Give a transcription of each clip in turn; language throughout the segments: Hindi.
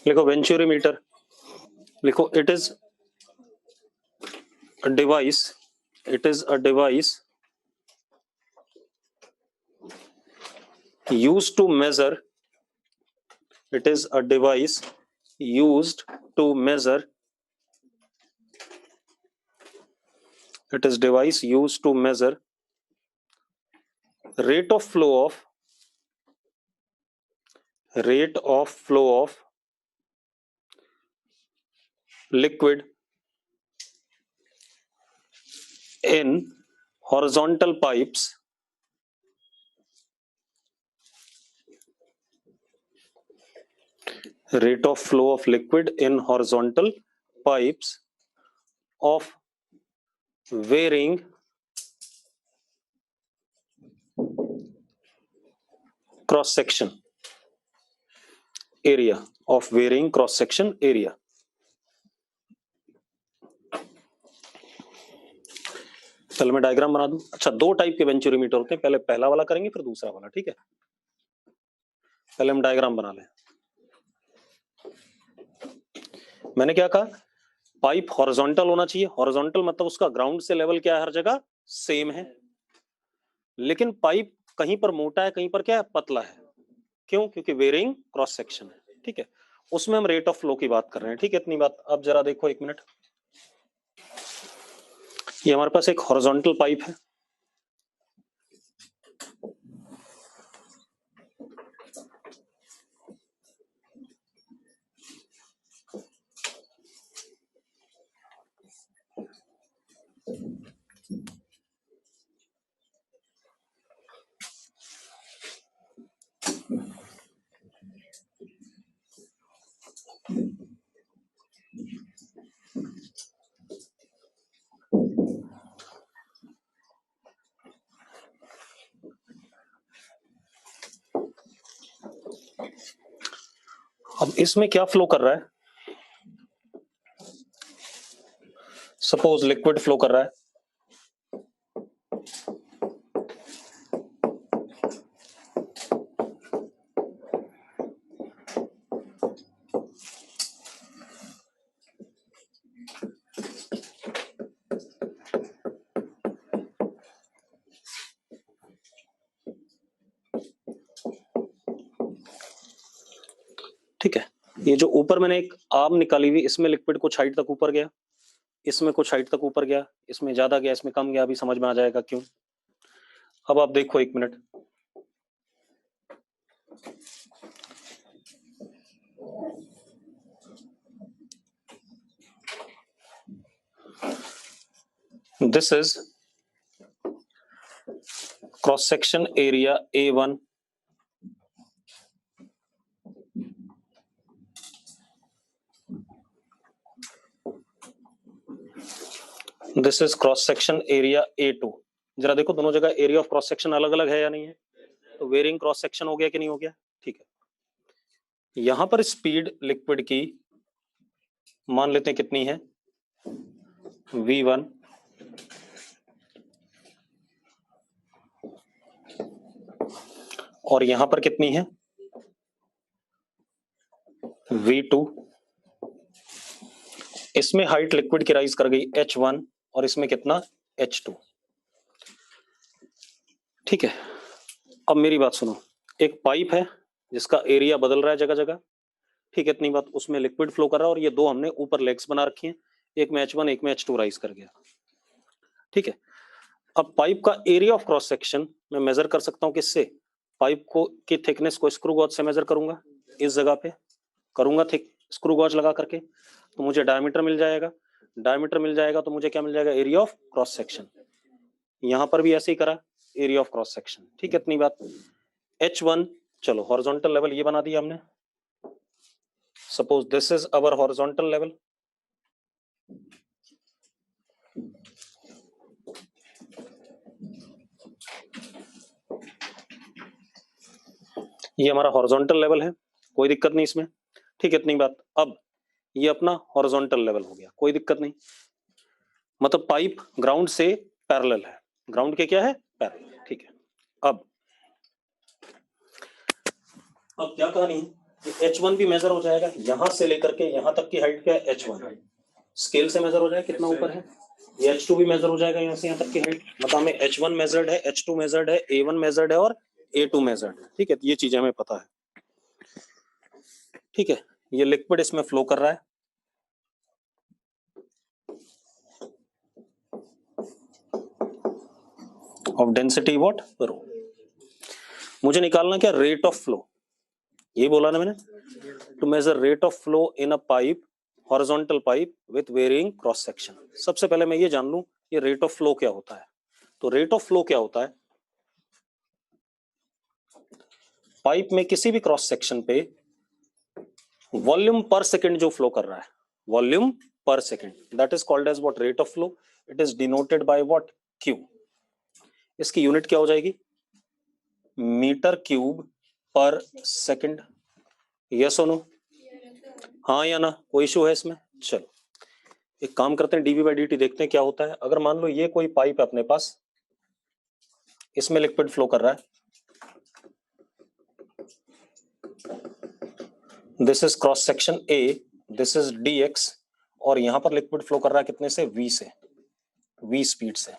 लिखो वेंचुरीमीटर, लिखो it is a device, it is a device used to measure, it is a device used to measure, it is device used to measure rate of flow of liquid in horizontal pipes rate of flow of liquid in horizontal pipes of varying cross section area, of varying cross section area. चलो मैं डायग्राम बना दूं। अच्छा, दो टाइप के वेंचुरीमीटर होते हैं, पहले पहला वाला करेंगे फिर दूसरा वाला, ठीक है। पहले हम डायग्राम बना लें। मैंने क्या कहा, पाइप हॉरिजॉन्टल होना चाहिए। हॉरिजॉन्टल मतलब उसका ग्राउंड से लेवल क्या है, हर जगह सेम है, लेकिन पाइप कहीं पर मोटा है, कहीं पर क्या है, पतला है। क्यों? क्योंकि वेरिंग क्रॉस सेक्शन है, ठीक है। उसमें हम रेट ऑफ फ्लो की बात कर रहे हैं, ठीक है। इतनी बात। अब जरा देखो, एक मिनट। ये हमारे पास एक हॉरिजॉन्टल पाइप है, अब इसमें क्या फ्लो कर रहा है, सपोज लिक्विड फ्लो कर रहा है, ठीक है। ये जो ऊपर मैंने एक आर्म निकाली हुई, इसमें लिक्विड कुछ हाइट तक ऊपर गया, इसमें कुछ हाइट तक ऊपर गया, इसमें ज्यादा गया, इसमें कम गया। अभी समझ में आ जाएगा क्यों। अब आप देखो, एक minute. This is cross section area A1, this is cross section area A2। जरा देखो, दोनों जगह एरिया ऑफ क्रॉस सेक्शन अलग अलग है या नहीं है, तो वेरिंग क्रॉस सेक्शन हो गया कि नहीं हो गया, ठीक है। यहां पर स्पीड लिक्विड की मान लेते हैं कितनी है, V1, और यहां पर कितनी है, V2। इसमें हाइट लिक्विड की राइज कर गई H1, और इसमें कितना, H2, ठीक है। अब मेरी बात सुनो, एक पाइप है जिसका एरिया बदल रहा है जगह जगह, ठीक है। इतनी बात। उसमें लिक्विड फ्लो कर रहा है, और ये दो हमने ऊपर लेग्स बना रखी हैं, एक में H1 एक में H2 राइज कर गया, ठीक है। अब पाइप का एरिया ऑफ क्रॉस सेक्शन मैं मेजर कर सकता हूं किससे, पाइप को की थिकनेस को स्क्रू गॉज से मेजर करूंगा, इस जगह पे करूंगा थिक स्क्रू गॉज लगा करके, तो मुझे डायमीटर मिल जाएगा। डायमीटर मिल जाएगा तो मुझे क्या मिल जाएगा, एरिया ऑफ क्रॉस सेक्शन। यहां पर भी ऐसे ही करा, एरिया ऑफ क्रॉस सेक्शन, ठीक है। इतनी बात। H1, चलो हॉरिजॉन्टल लेवल ये बना दिया हमने। Suppose this is our horizontal level, ये हमारा हॉरिजॉन्टल लेवल है, कोई दिक्कत नहीं इसमें, ठीक है। इतनी बात। अब ये अपना हॉरिजॉन्टल लेवल हो गया, कोई दिक्कत नहीं, मतलब पाइप ग्राउंड से पैरेलल है, ग्राउंड के क्या है, पैरेलल, ठीक है। अब क्या कहानी है, H1 भी मेजर हो जाएगा, यहां से लेकर के यहां तक की हाइट क्या है H1, स्केल से मेजर हो जाएगा कितना ऊपर है। ये H2 भी मेजर हो जाएगा यहाँ से यहाँ तक की हाइट, मतलब हमें H1 मेजर्ड है, H2 मेजर्ड है, A1 मेजर्ड है और A2 मेजर्ड है। ठीक है, ये चीजें हमें पता है। ठीक है, ये लिक्विड इसमें फ्लो कर रहा है, ऑफ डेंसिटी व्हाट रो। मुझे निकालना क्या, रेट ऑफ फ्लो, ये बोला ना मैंने, to measure rate of flow in a pipe, horizontal pipe with varying cross section. सबसे पहले मैं ये जान लूं ये रेट ऑफ फ्लो क्या होता है। तो रेट ऑफ फ्लो क्या होता है, पाइप में किसी भी क्रॉस सेक्शन पे वॉल्यूम पर सेकंड जो फ्लो कर रहा है, वॉल्यूम पर second, that is called as what, rate of flow. It is denoted by what, Q. इसकी यूनिट क्या हो जाएगी, metre cube per second. Yes और नो, हाँ या ना, कोई इशू है इसमें। चलो एक काम करते हैं, डीवी बाई डी टी देखते हैं क्या होता है। अगर मान लो ये कोई पाइप है अपने पास, इसमें लिक्विड फ्लो कर रहा है, this is cross section A, this is dx, और यहां पर लिक्विड फ्लो कर रहा है कितने से, v से, v स्पीड से।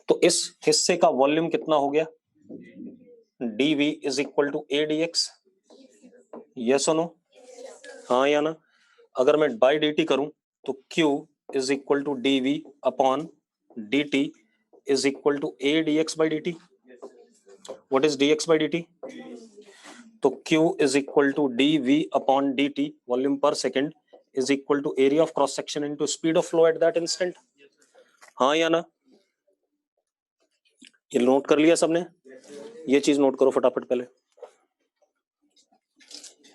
तो इस हिस्से का वॉल्यूम कितना हो गया, dv is equal to a dx। Yes और नो, हाँ या ना। अगर मैं बाई dt करूं तो q is equal to dv upon dt is equal to a dx by dt। What is dx by dt, तो q is equal to dv upon dt, volume पर second, is equal to area of cross section into speed of flow at that instant. हाँ या ना, ये नोट कर लिया सबने, ये चीज नोट करो फटाफट। पहले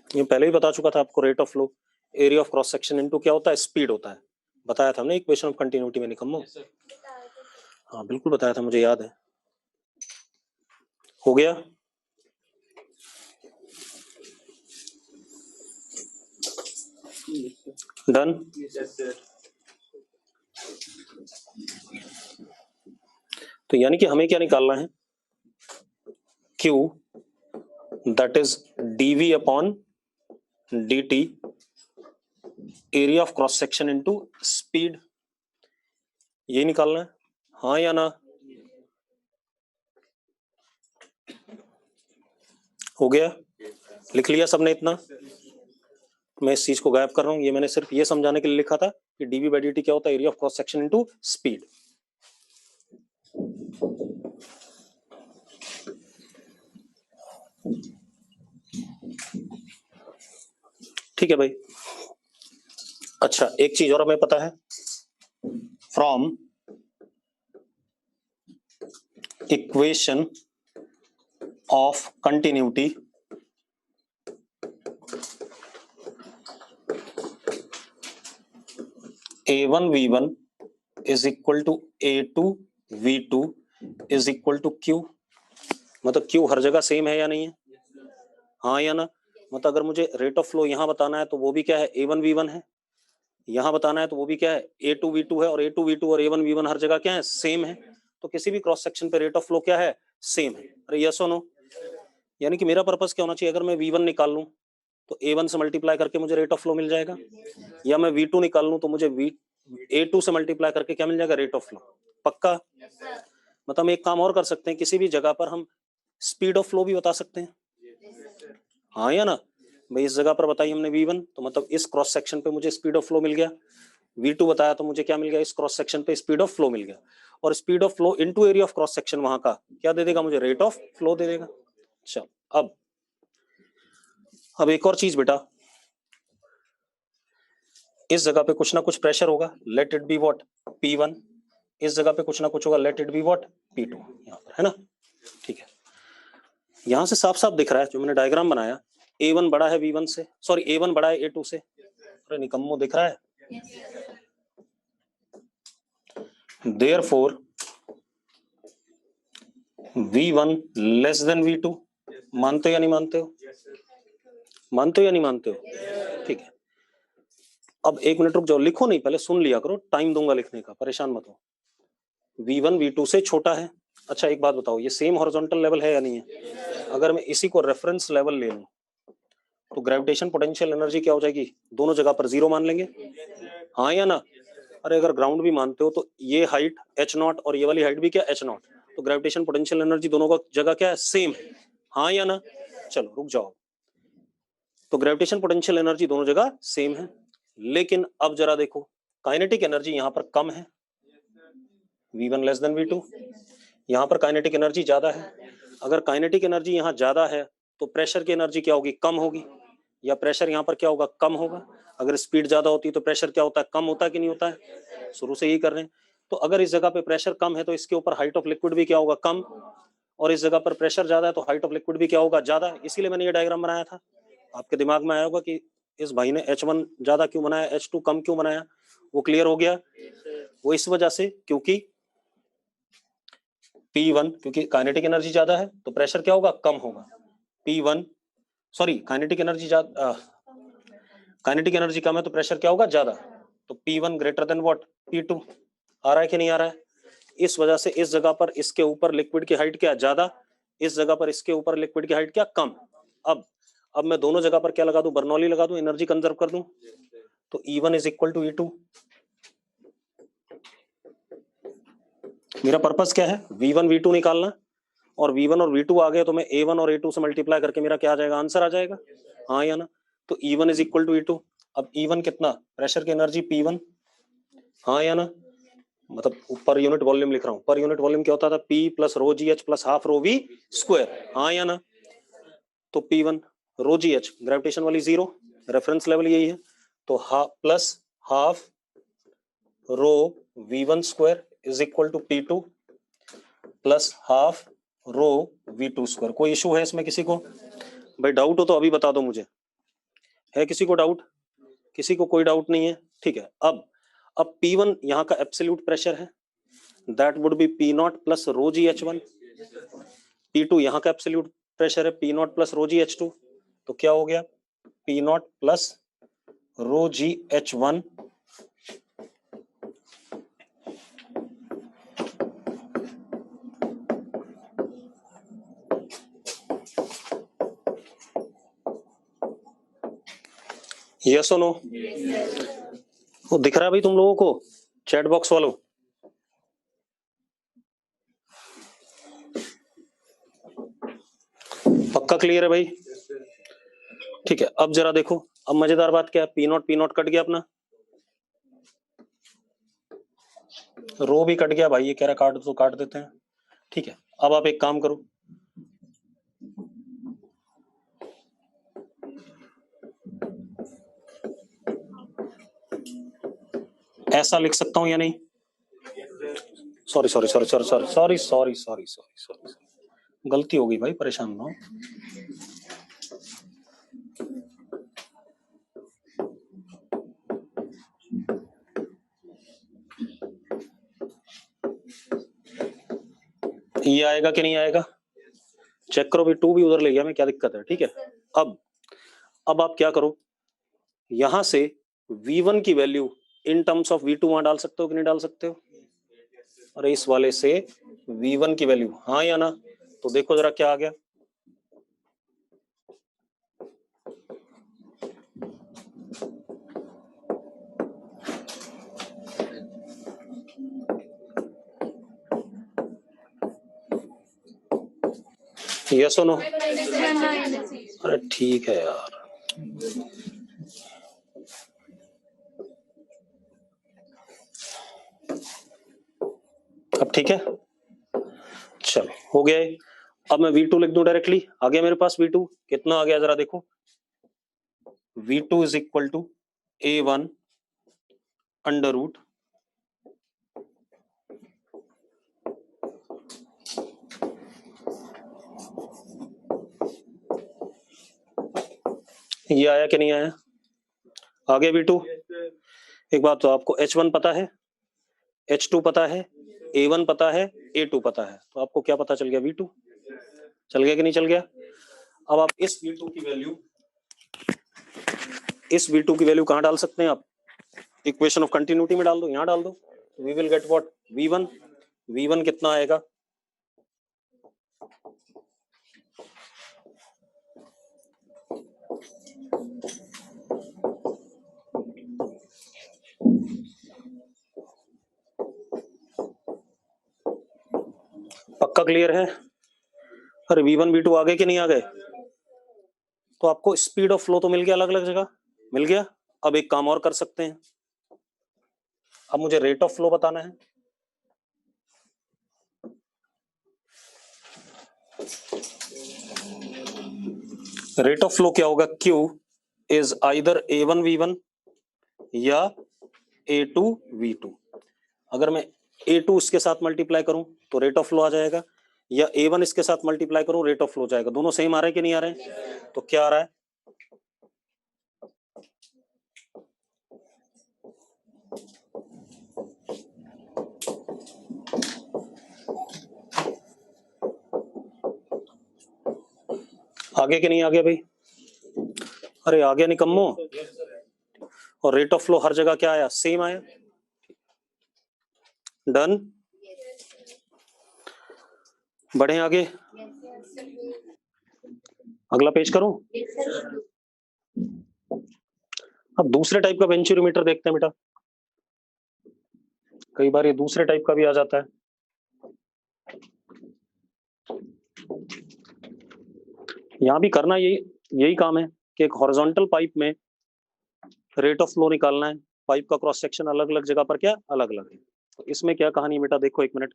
ये पहले ही बता चुका था आपको, rate of flow area of cross section into क्या होता है, स्पीड होता है, बताया था हमने इक्वेशन ऑफ कंटिन्यूटी में, निकम्मो। हाँ बिल्कुल बताया था, मुझे याद है। हो गया, डन। तो यानी कि हमें क्या निकालना है, Q that is dv upon dt, area of cross section into speed, ये निकालना है। हाँ या ना, हो गया, लिख लिया सबने इतना। मैं इस चीज को गायब कर रहा हूं, ये मैंने सिर्फ ये समझाने के लिए लिखा था कि dv बाई dt क्या होता है, area of cross section into speed. ठीक है भाई। अच्छा एक चीज और हमें पता है, from equation of continuity A1 V1 is equal to A2 V2 is equal to Q। मतलब Q हर जगह सेम है या नहीं है, हाँ या ना। मतलब अगर मुझे रेट ऑफ फ्लो यहाँ बताना है तो वो भी क्या है, A1 V1 है, यहाँ बताना है तो वो भी क्या है, A2 V2 है, और A2 V2 और A1 V1 हर जगह क्या है, सेम है। तो किसी भी क्रॉस सेक्शन पे रेट ऑफ फ्लो क्या है, सेम है। अरे यस और नो, यानी कि मेरा पर्पस क्या होना चाहिए, अगर मैं V1 निकाल लूं तो A1 से मल्टीप्लाई करके मुझे रेट ऑफ फ्लो मिल जाएगा, या मैं V2 निकाल लूं तो मुझे A2 से मल्टीप्लाई करके क्या मिल जाएगा, रेट ऑफ फ्लो। पक्का, मतलब हम एक काम और कर सकते हैं, किसी भी जगह पर हम स्पीड ऑफ फ्लो भी बता सकते हैं, हाँ या ना। भाई इस जगह पर बताई हमने V1, तो मतलब इस क्रॉस सेक्शन पे मुझे स्पीड ऑफ फ्लो मिल गया। V2 बताया तो मुझे क्या मिल गया, इस क्रॉस सेक्शन पे स्पीड ऑफ फ्लो मिल गया। और speed of flow into area of cross section वहां का क्या दे देगा मुझे, रेट ऑफ फ्लो दे देगा। चल अब एक और चीज बेटा, इस जगह पे कुछ ना कुछ प्रेशर होगा, let it be what, P1। इस जगह पे कुछ ना कुछ होगा, let it be what, P2, यहाँ पर है ना। ठीक है, यहां से साफ साफ दिख रहा है, जो मैंने डायग्राम बनाया, A1 बड़ा है V1 से, सॉरी A1 बड़ा है A2 से। अरे निकम्मो, दिख रहा है। Therefore V1 less than V2। मानते हो या नहीं मानते हो, मानते हो या नहीं मानते हो, ठीक है। अब एक मिनट रुक जाओ, लिखो नहीं, पहले सुन लिया करो, टाइम दूंगा लिखने का, परेशान मत हो। V1 V2 से छोटा है। अच्छा एक बात बताओ, ये सेम हॉरिजॉन्टल लेवल है या नहीं है। अगर मैं इसी को रेफरेंस लेवल ले लूं तो ग्रेविटेशन पोटेंशियल एनर्जी क्या हो जाएगी, दोनों जगह पर जीरो मान लेंगे, हाँ या ना। अरे अगर ग्राउंड भी मानते हो तो ये हाइट h0 और ये वाली हाइट भी क्या h0, तो ग्रेविटेशन पोटेंशियल एनर्जी दोनों का जगह क्या है, सेम है, हाँ या ना। चलो रुक जाओ, तो ग्रेविटेशन पोटेंशियल एनर्जी दोनों जगह सेम है, लेकिन अब जरा देखो काइनेटिक एनर्जी यहां पर कम है, v1 लेस देन v2, यहां पर काइनेटिक एनर्जी ज्यादा है। अगर काइनेटिक एनर्जी यहां ज्यादा है तो प्रेशर की एनर्जी क्या होगी, कम होगी, या प्रेशर यहां पर क्या होगा, कम होगा। अगर स्पीड ज्यादा होती है तो प्रेशर क्या होता है, कम होता है कि नहीं होता है, शुरू से यही कर रहे हैं। तो अगर इस जगह पे प्रेशर कम है तो इसके ऊपर हाइट ऑफ लिक्विड भी क्या होगा, कम, और इस जगह पर प्रेशर ज्यादा है तो हाइट ऑफ लिक्विड भी क्या होगा, ज्यादा। इसीलिए मैंने ये डायग्राम बनाया था, आपके दिमाग में आया होगा कि इस भाई ने H1 ज्यादा क्यों बनाया, H2 कम क्यों बनाया, वो क्लियर हो गया। वो इस वजह से क्योंकि P1, क्योंकि काइनेटिक एनर्जी ज्यादा है तो प्रेशर क्या होगा, कम होगा। P1 सॉरी काइनेटिक एनर्जी ज्यादा, काइनेटिक एनर्जी कम है तो प्रेशर क्या होगा, ज्यादा। तो P1 greater than what, P2। आ रहा है कि नहीं आ रहा है। इस वजह से इस जगह पर इसके ऊपर लिक्विड की हाइट क्या ज्यादा, इस जगह पर इसके ऊपर लिक्विड की हाइट क्या कम। अब मैं दोनों जगह पर क्या लगा दूं, बर्नौली लगा दूं, एनर्जी कंजर्व कर दूं। तो E1 is equal to E2। मेरा पर्पस क्या है, V1 V2 निकालना, और V1 और V2 आ गए तो मैं A1 और A2 से मल्टीप्लाई करके मेरा क्या आ जाएगा, आंसर आ जाएगा, हाँ या ना। तो E1 is equal to E2। अब E1 कितना, प्रेशर की एनर्जी P1, हाँ या ना। मतलब पर यूनिट वॉल्यूम लिख रहा हूं, पर यूनिट वॉल्यूम क्या होता था, P plus rho g h plus half rho v square, हाँ या ना। तो P1 rho g h gravitation वाली जीरो, रेफरेंस लेवल यही है, तो plus half rho V1 square is equal to P2 plus half rho V2 square. कोई इशू है इसमें किसी को, भाई डाउट हो तो अभी बता दो मुझे, है किसी को डाउट, किसी को कोई डाउट नहीं है, ठीक है। अब P1 यहाँ का एब्सोल्यूट प्रेशर है, that would be P0 plus rho g H1। P2 यहाँ का एब्सोल्यूट प्रेशर है, P0 प्लस रो जी H2। तो क्या हो गया, P0 plus rho g H1 yes और नो। वो दिख रहा है भाई तुम लोगों को, चैट बॉक्स वालों, पक्का क्लियर है भाई, ठीक है। अब जरा देखो, अब मजेदार बात क्या है, P0 कट गया अपना, रो भी कट गया भाई, ये कह रहा काट तो काट देते हैं, ठीक है। अब आप एक काम करो, ऐसा लिख सकता हूं या नहीं, sorry sorry sorry sorry sorry sorry sorry sorry sorry sorry, गलती हो गई भाई, परेशान ना हो। ये आएगा कि नहीं आएगा, चेक करो भाई, 2 भी उधर ले गया मैं, क्या दिक्कत है, ठीक है। अब आप क्या करो, यहां से V1 की value in terms of V2 वहां डाल सकते हो कि नहीं डाल सकते हो, अरे इस वाले से V1 की वैल्यू, हाँ या ना। तो देखो जरा क्या आ गया, यस और नो। अरे ठीक है यार, अब ठीक है, चलो हो गया है। अब मैं V2 लिख दूं डायरेक्टली, आ गया मेरे पास V2, कितना आ गया जरा देखो, V2 is equal to A1 under root ये आया कि नहीं आया, आ गया V2। एक बात तो आपको H1 पता है, H2 पता है, A1 पता है, A2 पता है, तो आपको क्या पता चल गया, V2 चल गया कि नहीं चल गया। अब आप इस V2 की वैल्यू कहां डाल सकते हैं आप, इक्वेशन ऑफ कंटिन्यूटी में डाल दो, यहां डाल दो, we will get what, V1 कितना आएगा, सबका क्लियर है? अरे V1 V2 आ गए कि नहीं आ गए? तो आपको स्पीड ऑफ फ्लो तो मिल गया, अलग अलग जगह मिल गया। अब एक काम और कर सकते हैं, अब मुझे रेट ऑफ फ्लो बताना है। रेट ऑफ फ्लो क्या होगा? Q is either A1 V1 या A2 V2। अगर मैं A2 इसके साथ मल्टीप्लाई करूं तो रेट ऑफ फ्लो आ जाएगा, या A1 इसके साथ मल्टीप्लाई करूं रेट ऑफ फ्लो जाएगा। दोनों सेम आ रहे हैं कि नहीं आ रहे हैं? तो क्या आ रहा है? आगे कि नहीं आ गया भाई? अरे आ गया निकम्मो। और रेट ऑफ फ्लो हर जगह क्या आया? सेम आया। डन। बढ़े आगे। अगला पेज करूं? अब दूसरे टाइप का वेंचुरीमीटर देखते हैं बेटा। कई बार ये दूसरे टाइप का भी आ जाता है। यहां भी करना यही काम है कि एक हॉरिजॉन्टल पाइप में रेट ऑफ फ्लो निकालना है। पाइप का क्रॉस सेक्शन अलग अलग जगह पर क्या अलग अलग है। तो इसमें क्या कहानी है बेटा, देखो एक मिनट।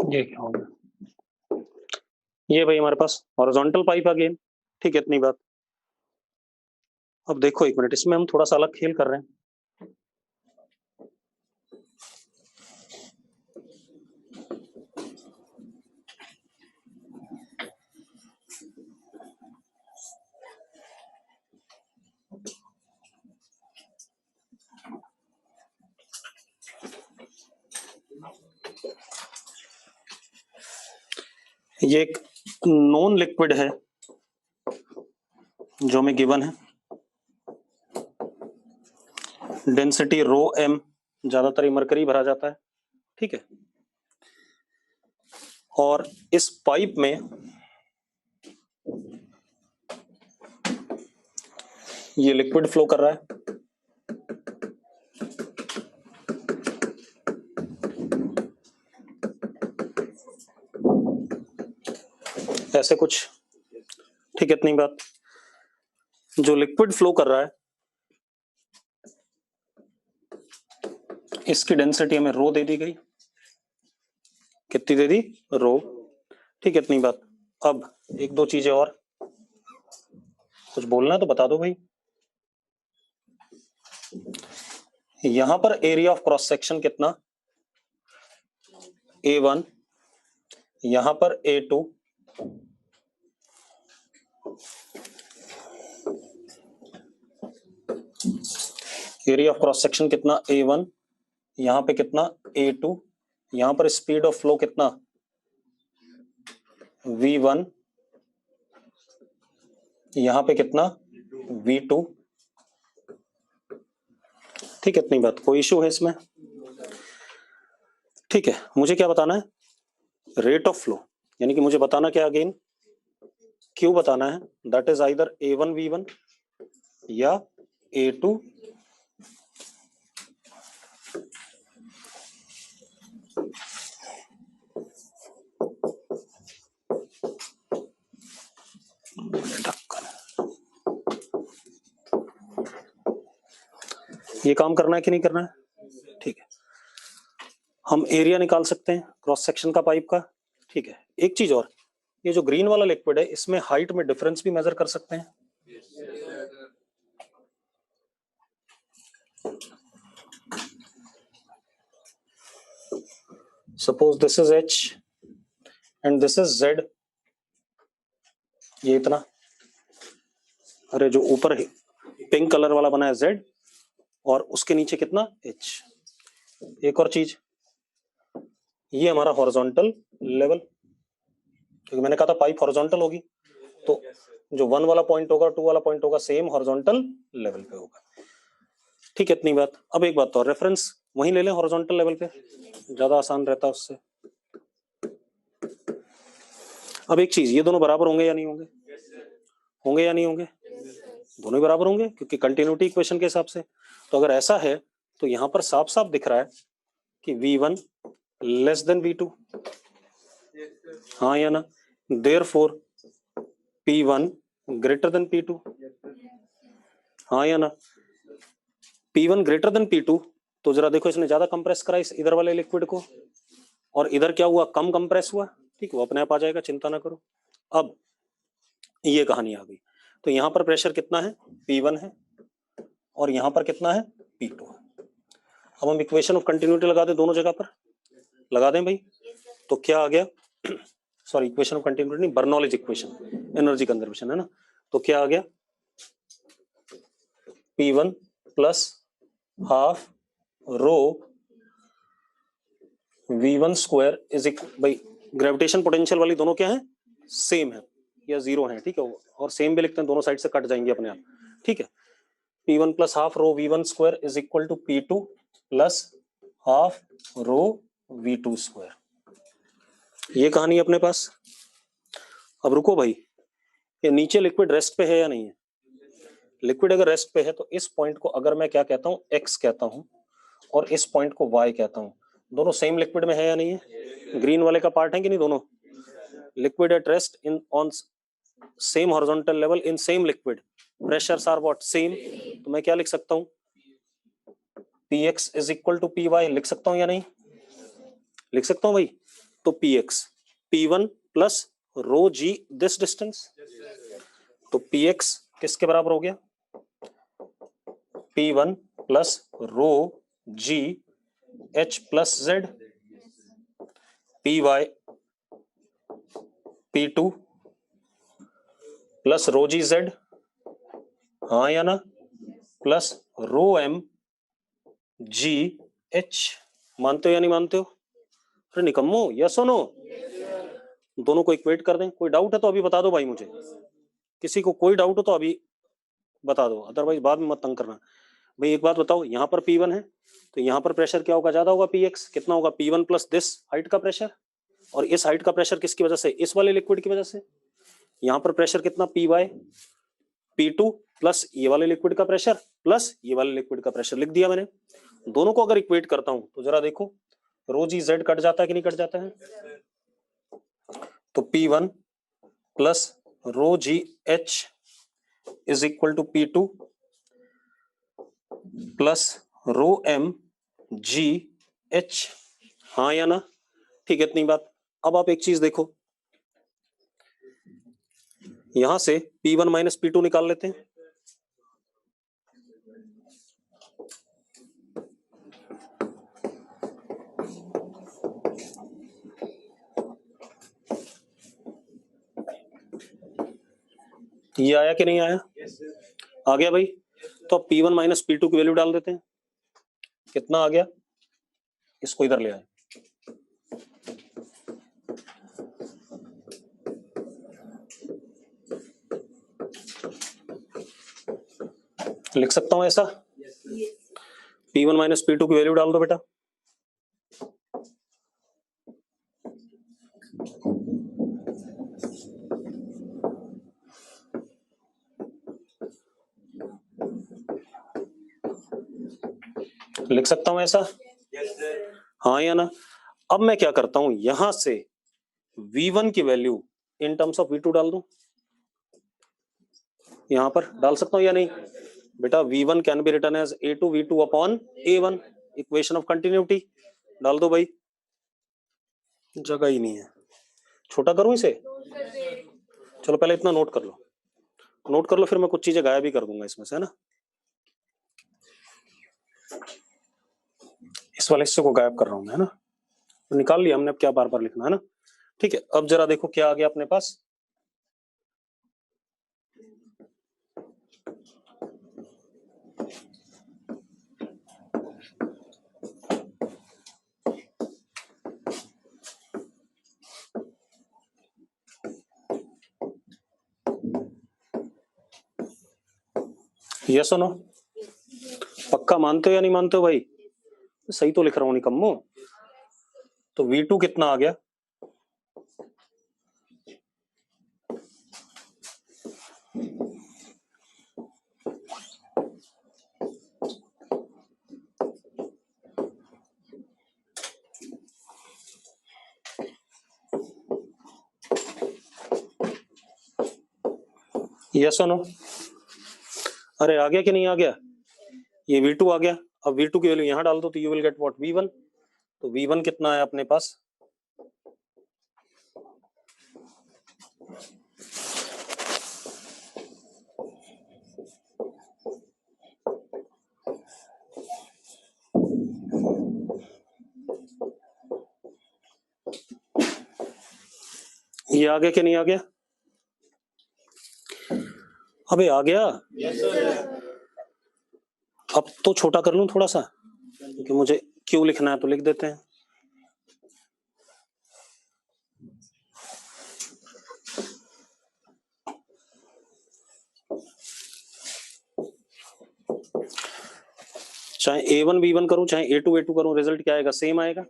ये क्या हो गया? ये भाई हमारे पास हॉरिजॉन्टल पाइप आ गया। ठीक है, इतनी बात। अब देखो एक मिनट, इसमें हम थोड़ा सा अलग खेल कर रहे हैं। ये एक नॉन लिक्विड है जो हमें गिवन है। डेंसिटी रो एम, ज्यादातर ये मरकरी भरा जाता है। ठीक है, और इस पाइप में ये लिक्विड फ्लो कर रहा है। ऐसे कुछ। ठीक है, इतनी बात। जो लिक्विड फ्लो कर रहा है इसकी डेंसिटी हमें रो दे दी गई। कितनी दे दी? रो। ठीक है, इतनी बात। अब एक दो चीजें और, कुछ बोलना है तो बता दो भाई। यहां पर एरिया ऑफ क्रॉस सेक्शन कितना? A1, यहां पर A2, area of cross section कितना? A1, यहां पे कितना? A2, यहां पर स्पीड ऑफ फ्लो कितना? V1, यहां पे कितना? V2, ठीक है, इतनी बात, कोई इशू है इसमें? ठीक है, मुझे क्या बताना है? रेट ऑफ फ्लो, यानी कि मुझे बताना क्या अगेन, क्यू बताना है, दैट इज आइदर A1V1 या A2 ये काम करना है कि नहीं करना है? ठीक है, हम एरिया निकाल सकते हैं क्रॉस सेक्शन का पाइप का। ठीक है, एक चीज और, ये जो ग्रीन वाला लिक्विड है इसमें हाइट में डिफरेंस भी मेजर कर सकते हैं। Suppose this is H and this is Z, ये इतना, अरे जो ऊपर पिंक कलर वाला बना है Z और उसके नीचे कितना H। एक और चीज, ये हमारा हॉरिजॉन्टल लेवल, क्योंकि मैंने कहा था पाइप हॉरिजॉन्टल होगी, तो जो 1 वाला पॉइंट होगा 2 वाला पॉइंट होगा सेम हॉरिजॉन्टल लेवल पे होगा। ठीक है, इतनी बात। अब एक बात और, रेफरेंस वहीं ले लें हॉरिजॉन्टल लेवल पे, ज्यादा आसान रहता है उससे। अब एक चीज, ये दोनों बराबर होंगे या नहीं होंगे? होंगे या नहीं होंगे? दोनों ही बराबर होंगे, क्योंकि कंटिन्यूटी इक्वेशन के हिसाब से। तो अगर ऐसा है तो यहां पर साफ साफ दिख रहा है कि V1 लेस देन V2, हाँ या ना? Therefore P1 greater than P2, हाँ या ना? P1 ग्रेटर देन P2, तो जरा देखो इसने ज्यादा कंप्रेस करा इस इधर वाले लिक्विड को, और इधर क्या हुआ, कम कंप्रेस हुआ। ठीक, वो अपने आप आ जाएगा, चिंता ना करो। अब ये कहानी आ गई, तो यहां पर प्रेशर कितना है? P1 है, और यहां पर कितना है? P2 है। अब हम इक्वेशन ऑफ कंटिन्यूटी लगा दें दोनों जगह पर, लगा दें भाई। तो क्या आ गया, सॉरी इक्वेशन ऑफ कंटिन्यूटी नहीं, बर्नौलीज इक्वेशन, एनर्जी कंजर्वेशन है ना। तो क्या आ गया, P1 plus half rho V1 square is equal, भाई ग्रेविटेशन पोटेंशियल वाली दोनों क्या है? सेम है या जीरो है। ठीक है, और सेम भी लिखते हैं, दोनों साइड से कट जाएंगे अपने आप। ठीक है, P1 plus half rho V1 square is equal to P2 plus half rho V2 square. ये कहानी अपने पास। अब रुको भाई, ये नीचे लिक्विड रेस्ट पे है या नहीं है? लिक्विड अगर रेस्ट पे है तो इस पॉइंट को अगर मैं क्या कहता हूँ, एक्स कहता हूँ, और इस पॉइंट को वाई कहता हूँ, दोनों सेम लिक्विड में है या नहीं है? ग्रीन वाले का पार्ट है कि नहीं? दोनों liquid at rest in on same horizontal level in same liquid, pressures are what? Same. तो मैं क्या लिख सकता हूँ, Px is equal to Py, लिख सकता हूँ या नहीं? लिख सकता हूँ भाई। तो Px P1 plus rho g this distance, तो Px किसके बराबर हो गया? P1 plus rho g H plus Z, Py P2 plus rho g Z, हाँ या ना? Plus rho M g H। मानते हो या नहीं मानते हो? अरे निकम्मो, यस और नो? दोनों को इक्वेट कर दें। कोई डाउट है तो अभी बता दो भाई मुझे, किसी को कोई डाउट हो तो अभी बता दो, अदरवाइज बाद में मत तंग करना। भाई एक बात बताओ, यहाँ पर P1 है तो यहाँ पर प्रेशर क्या होगा? ज्यादा होगा Px, कितना होगा? P1 प्लस दिस हाइट का प्रेशर, और इस हाइट का प्रेशर किसकी वजह से? इस वाले लिक्विड की वजह से। यहाँ पर प्रेशर कितना? Py P2 प्लस ये वाले लिक्विड का प्रेशर प्लस ये वाले लिक्विड का प्रेशर, लिख दिया मैंने। दोनों को अगर इक्वेट करता हूं तो जरा देखो, रो जी Z कट जाता है कि नहीं कट जाता है? तो P1 plus rho g H is equal to P2 plus rho M g H, हाँ या ना? ठीक है, इतनी बात। अब आप एक चीज देखो, यहां से P1 माइनस P2 निकाल लेते हैं। ये आया कि नहीं आया? आ गया भाई। तो अब P1 माइनस P2 की वैल्यू डाल देते हैं, कितना आ गया? इसको इधर ले आए, लिख सकता हूं ऐसा? P1 माइनस P2 की वैल्यू डाल दो बेटा। लिख सकता हूं ऐसा? हाँ या ना? अब मैं क्या करता हूं, यहां से V1 की value in terms of V2 डाल दूं, यहां पर डाल सकता हूं या नहीं बेटा? V1 can be written as A2 V2 upon A1, equation of continuity. डाल दो भाई, जगह ही नहीं है। छोटा करूं इसे? चलो पहले इतना नोट कर लो, नोट कर लो, फिर मैं कुछ चीजें गायब भी कर दूंगा इसमें से, है ना? इस वाले हिस्से को गायब कर रहा हूं मैं, है ना? तो निकाल लिया हमने, अब क्या बार बार लिखना है ना? ठीक है, अब जरा देखो क्या आ गया अपने पास। यस और नो? पक्का मानते हो या नहीं मानते हो भाई? सही तो लिख रहा हूं निकम्मो। तो V2 कितना आ गया? यस और नो? अरे आ गया कि नहीं आ गया? ये V2 आ गया। अब V2 की वैल्यू यहां डाल दो तो you will get what? V1। तो V1 कितना है अपने पास? ये आ गया कि नहीं आ गया? अबे आ गया। Yes sir. अब तो छोटा कर लूं थोड़ा सा, क्योंकि मुझे क्यों लिखना है तो लिख देते हैं। चाहे A1 B1 करूं, चाहे A2 A2 करूं, रिजल्ट क्या आएगा? सेम आएगा।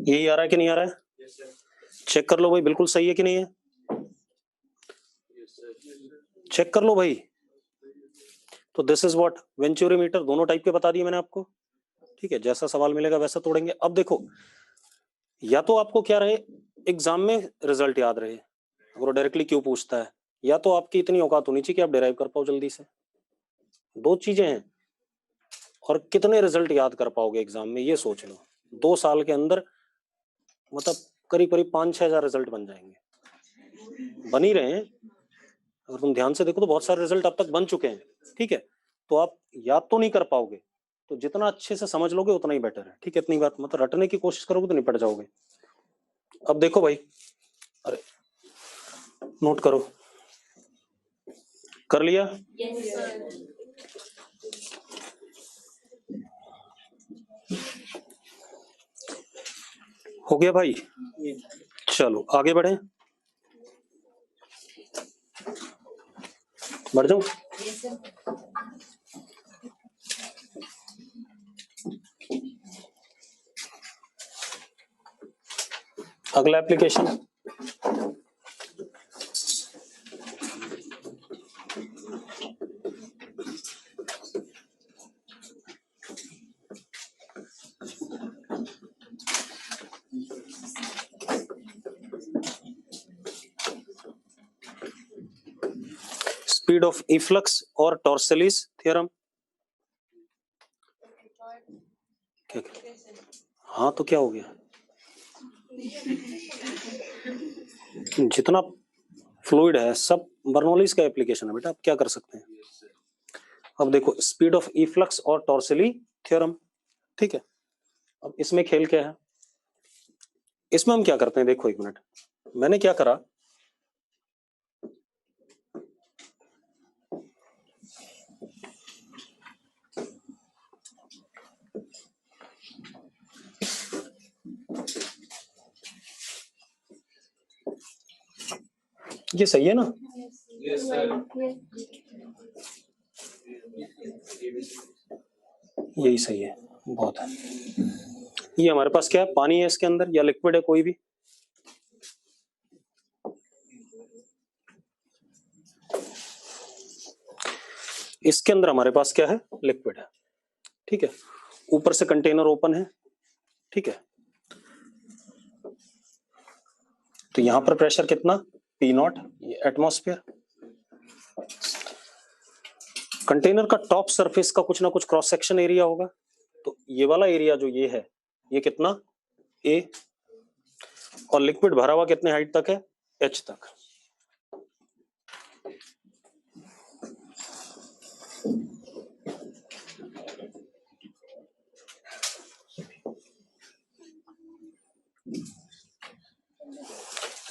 यही आ रहा है कि नहीं आ रहा है? Yes sir. चेक कर लो भाई, बिल्कुल सही है कि नहीं है? Yes sir. चेक कर लो भाई। तो दिस इज व्हाट वेंचुरीमीटर, दोनों टाइप के बता दिए मैंने आपको। ठीक है, जैसा सवाल मिलेगा वैसा तोड़ेंगे। अब देखो, या तो आपको क्या रहे, एग्जाम में रिजल्ट याद रहे, अगर वो डायरेक्टली क्यों पूछता है, या तो आपकी इतनी औकात होनी चाहिए कि आप डिराइव कर पाओ जल्दी से। दो चीजें हैं। और कितने रिजल्ट याद कर पाओगे एग्जाम में, ये सोच लो। 2 साल के अंदर मतलब करीब करीब 5-6 हजार रिजल्ट बन जाएंगे, बन ही रहे हैं। अगर तुम ध्यान से देखो तो बहुत सारे रिजल्ट अब तक बन चुके हैं। ठीक है, तो आप याद तो नहीं कर पाओगे, तो जितना अच्छे से समझ लोगे उतना ही बेटर है। ठीक है, इतनी बात, मतलब रटने की कोशिश करोगे तो निपट जाओगे। अब देखो भाई, अरे नोट करो, कर लिया? Yes sir. हो गया भाई? चलो आगे बढ़े, बढ़ जाओ। Yes sir. अगला एप्लीकेशन, स्पीड ऑफ इफ्लक्स और टॉर्सलिस थ्योरम। क्या? हाँ तो क्या हो गया? जितना फ्लूइड है सब बर्नौलीज का एप्लीकेशन है बेटा, आप क्या कर सकते हैं? अब देखो, स्पीड ऑफ इफ्लक्स और टॉर्सली थ्योरम। ठीक है, अब इसमें खेल क्या है? इसमें हम क्या करते हैं, देखो एक मिनट, मैंने क्या करा, ये सही है ना? यही सही है, बहुत है। ये हमारे पास क्या है? पानी है इसके अंदर या लिक्विड है कोई भी? इसके अंदर हमारे पास क्या है? लिक्विड है, ठीक है। ऊपर से कंटेनर ओपन है, ठीक है। तो यहां पर प्रेशर कितना? P0, ये एटमॉस्फेयर। कंटेनर का टॉप सरफेस का कुछ ना कुछ क्रॉस सेक्शन एरिया होगा, तो ये वाला एरिया जो ये है, ये कितना? A। और लिक्विड भरा हुआ कितने हाइट तक है? H तक।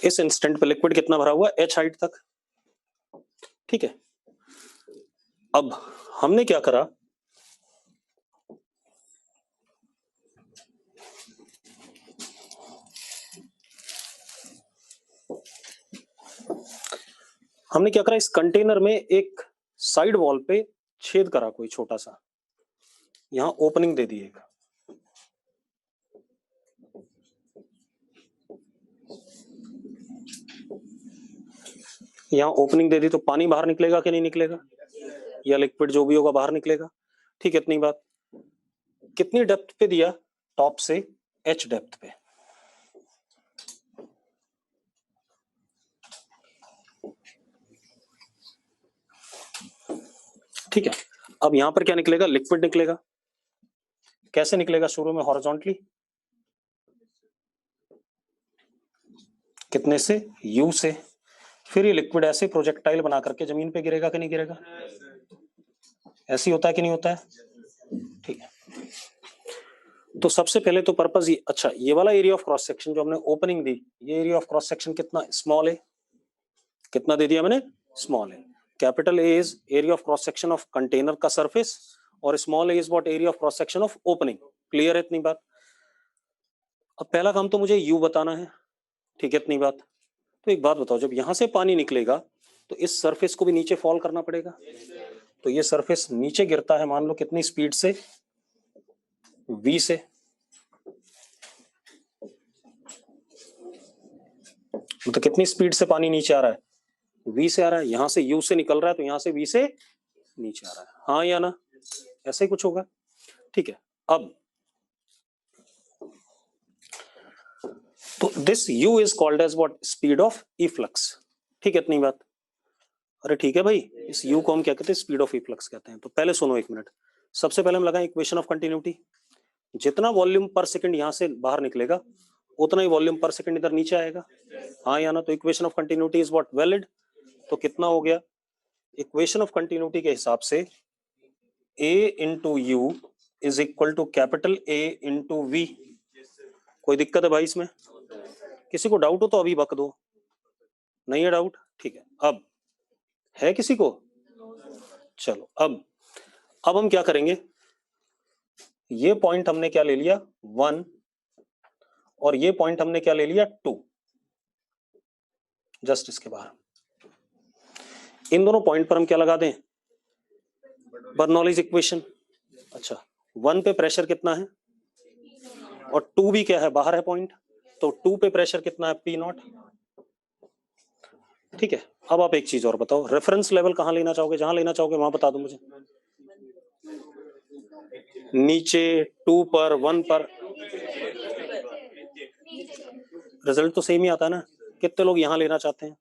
इस इंस्टेंट पे लिक्विड कितना भरा हुआ है? H हाइट तक, ठीक है। अब हमने क्या करा, हमने क्या करा, इस कंटेनर में एक साइड वॉल पे छेद करा कोई छोटा सा, यहां ओपनिंग दे दी एक। यहां ओपनिंग दे दी तो पानी बाहर निकलेगा कि नहीं निकलेगा? या लिक्विड जो भी होगा बाहर निकलेगा, ठीक है। इतनी बात। कितनी डेप्थ पे दिया? टॉप से H डेप्थ पे। ठीक है। अब यहां पर क्या निकलेगा? लिक्विड निकलेगा। कैसे निकलेगा? शुरू में हॉरिजॉन्टली, कितने से? U से। फिर ये लिक्विड ऐसे प्रोजेक्टाइल बना करके जमीन पे गिरेगा कि नहीं गिरेगा? ऐसे ही होता है कि नहीं होता है? ठीक है। तो सबसे पहले तो पर्पस ये, अच्छा ये वाला एरिया ऑफ क्रॉस सेक्शन जो हमने ओपनिंग दी, ये एरिया ऑफ क्रॉस सेक्शन कितना? स्मॉल ए। कितना दे दिया मैंने? Small A. Capital A is area of cross section of container का सरफेस, और small A is what? Area of cross section of opening. Clear है इतनी बात? अब पहला काम तो मुझे यू बताना है, ठीक है। इतनी बात। तो एक बात बताओ, जब यहां से पानी निकलेगा तो इस सरफेस को भी नीचे फॉल करना पड़ेगा। तो ये सरफेस नीचे गिरता है, मान लो कितनी स्पीड से? V से। मतलब कितनी स्पीड से पानी नीचे आ रहा है? V से आ रहा है। यहां से U से निकल रहा है तो यहां से V से नीचे आ रहा है, हाँ या ना? ऐसा ही कुछ होगा, ठीक है। अब तो this U is called as what? Speed of efflux, ठीक है। इतनी बात। अरे ठीक है भाई, इस U को हम क्या कहते हैं? स्पीड ऑफ इफ्लक्स कहते हैं। तो पहले सुनो एक मिनट। सबसे पहले हम लगाएं इक्वेशन ऑफ कंटिन्यूटी। जितना वॉल्यूम पर सेकंड यहां से बाहर निकलेगा, उतना ही वॉल्यूम पर सेकंड इधर नीचे आएगा, हाँ या ना? तो equation of continuity is what? Valid. तो कितना हो गया? इक्वेशन ऑफ कंटिन्यूटी के हिसाब से A into u is equal to capital A into v. कोई दिक्कत है भाई इसमें? किसी को डाउट हो तो अभी बक दो। नहीं है डाउट? ठीक है। अब है किसी को? चलो अब हम क्या करेंगे, ये पॉइंट हमने क्या ले लिया? 1, और ये पॉइंट हमने क्या ले लिया? 2। जस्ट इसके बाहर इन दोनों पॉइंट पर हम क्या लगा दें? Bernoulli's equation. अच्छा, 1 पे प्रेशर कितना है और 2 भी क्या है? बाहर है पॉइंट। तो 2 पे प्रेशर कितना है? P0, ठीक है। अब आप एक चीज और बताओ, रेफरेंस लेवल कहां लेना चाहोगे? जहां लेना चाहोगे वहां बता दो मुझे। नीचे, 2 पर, 1 पर? रिजल्ट तो सेम ही आता है ना। कितने लोग यहां लेना चाहते हैं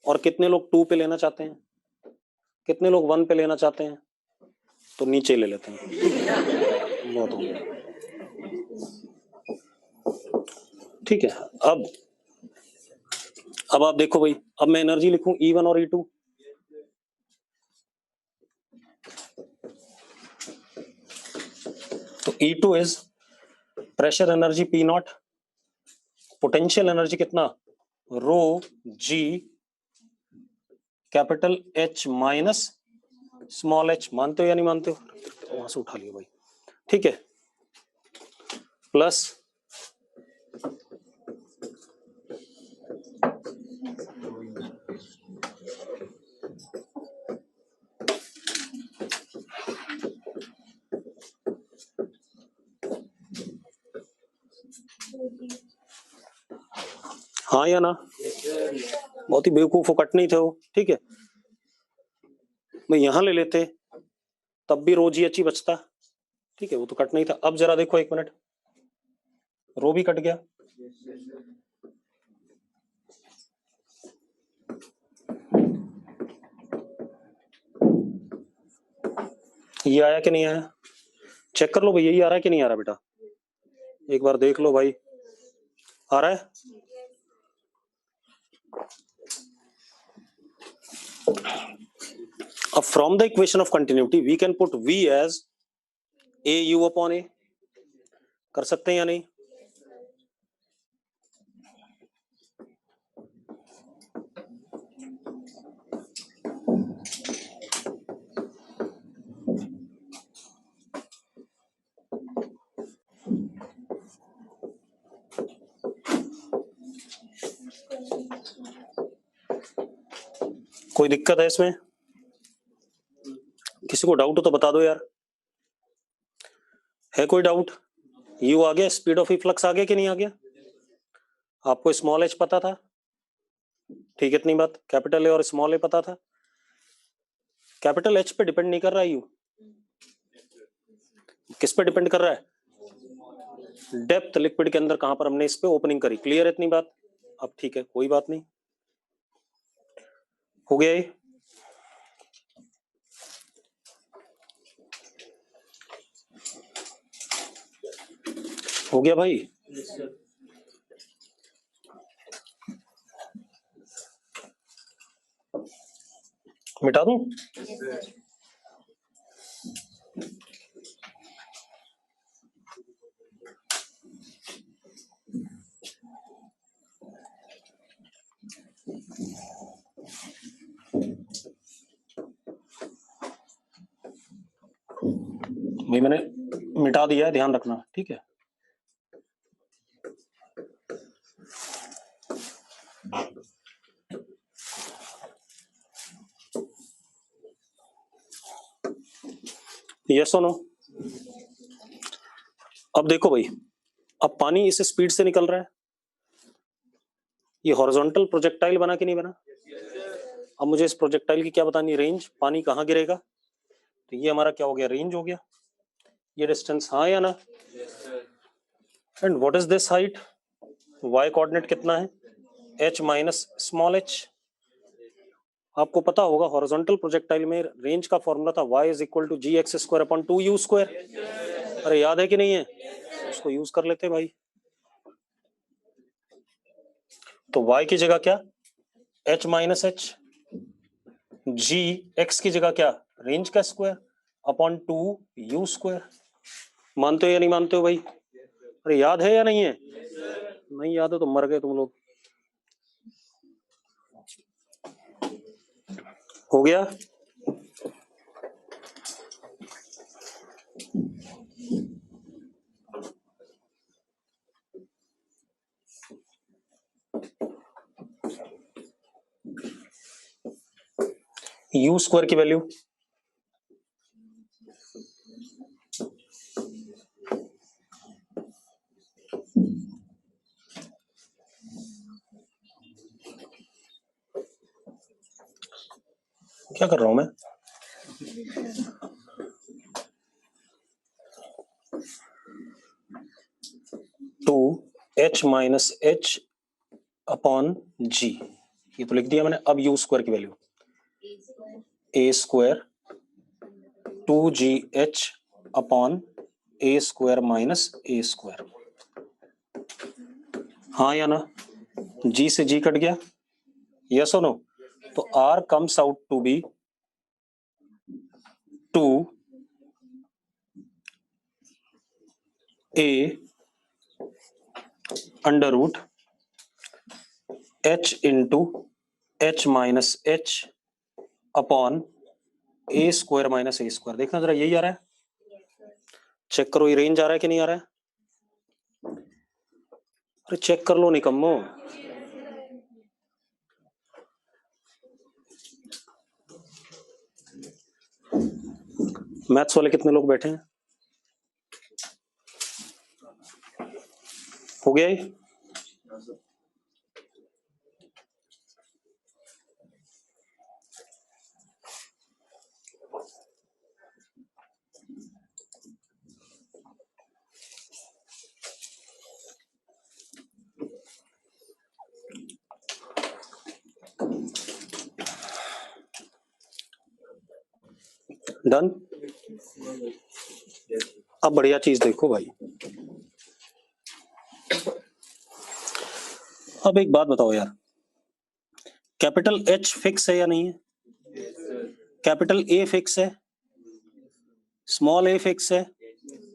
और कितने लोग 2 पे लेना चाहते हैं? कितने लोग 1 पे लेना चाहते हैं? तो नीचे ले लेते हैं, बहुत हो गया, ठीक है। अब आप देखो भाई, अब मैं एनर्जी लिखूं E1 और E2। तो E2 is pressure energy P0, potential energy कितना? रो G capital H minus small h। मानते हो या नहीं मानते हो? वहां से उठा लियो भाई, ठीक है। प्लस हाँ या ना? बहुत ही बेवकूफ हो, कट नहीं थे वो, ठीक है। मैं यहां ले लेते तब भी रो जी एच ही बचता, ठीक है, वो तो कट नहीं था। अब जरा देखो, एक मिनट, रो भी कट गया। ये आया कि नहीं आया? चेक कर लो भाई, यही आ रहा है कि नहीं आ रहा बेटा, एक बार देख लो भाई, आ रहा है? अब from the equation of continuity we can put v as a u upon a, कर सकते हैं या नहीं? कोई दिक्कत है इसमें? किसी को डाउट हो तो बता दो यार, है कोई डाउट? यू आ गया, स्पीड ऑफ इफ्लक्स आ गया कि नहीं आ गया? आपको स्मॉल एच पता था, ठीक है, इतनी बात। कैपिटल ए और स्मॉल ए पता था, कैपिटल एच पे डिपेंड नहीं कर रहा है, यू किस पे डिपेंड कर रहा है? डेप्थ लिक्विड के अंदर कहां पर हमने इस पे ओपनिंग करी, क्लियर है इतनी बात? अब ठीक है, कोई बात नहीं, हो गया ये। हो गया भाई? मिटा दूं? भाई मैंने मिटा दिया है, ध्यान रखना, ठीक है। यस और नो? अब देखो भाई, अब पानी इस स्पीड से निकल रहा है, ये हॉरिजॉन्टल प्रोजेक्टाइल बना कि नहीं बना? अब मुझे इस प्रोजेक्टाइल की क्या बतानी, रेंज, पानी कहाँ गिरेगा, तो ये हमारा क्या हो गया, रेंज हो गया। ये डिस्टेंस, हाँ या ना? And what is this height, y coordinate कितना है, h माइनस स्मॉल h। आपको पता होगा हॉरिजॉन्टल प्रोजेक्टाइल में रेंज का फॉर्मूला था y is equal to g x square upon 2u square. अरे याद है कि नहीं है? उसको यूज कर लेते भाई। तो y की जगह क्या, h minus h, g x की जगह क्या, रेंज का स्क्वायर अपॉन 2u स्क्वायर। मानते हो या नहीं मानते हो भाई? अरे याद है या नहीं है? नहीं याद है तो मर गए तुम लोग। हो गया? u स्क्वायर की वैल्यू क्या कर रहा हूं मैं, two h minus h upon g, ये तो लिख दिया मैंने। अब यू स्क्वायर की value a square 2gh upon a square minus a square, हाँ या ना? जी से जी कट गया, यस और नो? तो r comes out to be 2 a under root h into h minus h upon a square minus a square. देखना जरा, यही आ रहा है, चेक करो ये रेंज आ रहा है कि नहीं आ रहा है? अरे चेक कर लो निकम्मो। मैथ्स वाले कितने लोग बैठे हैं? हो गया ये? डन। अब बढ़िया चीज देखो भाई, अब एक बात बताओ यार, कैपिटल H फिक्स है या नहीं है? कैपिटल A फिक्स है, स्मॉल a फिक्स है,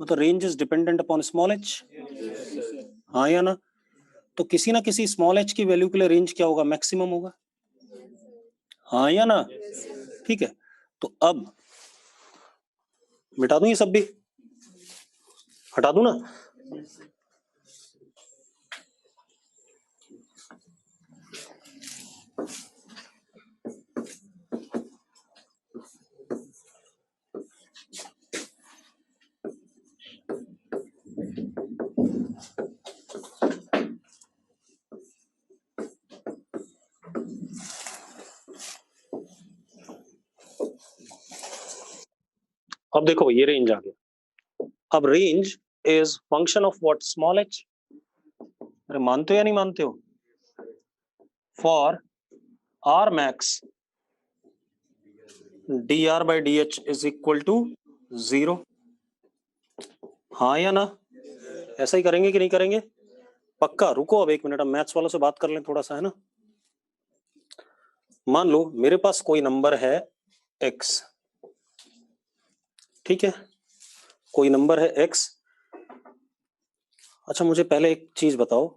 मतलब range is dependent upon small h, हाँ या ना? तो किसी ना किसी स्मॉल h की वैल्यू के लिए रेंज क्या होगा? मैक्सिमम होगा, हाँ या ना? ठीक है, तो अब मिटा दूं ये सब भी, हटा दूं ना? अब देखो ये रेंज आ गया। अब range is function of what? Small h। अरे मानते हो या नहीं मानते हो? For r max dr by dh is equal to 0, हाँ या ना? ऐसा ही करेंगे कि नहीं करेंगे? पक्का? रुको अब एक मिनट, अब मैथ्स वालों से बात कर लें थोड़ा सा, है ना? मान लो मेरे पास कोई नंबर है x, ठीक है, कोई नंबर है x। अच्छा मुझे पहले एक चीज बताओ,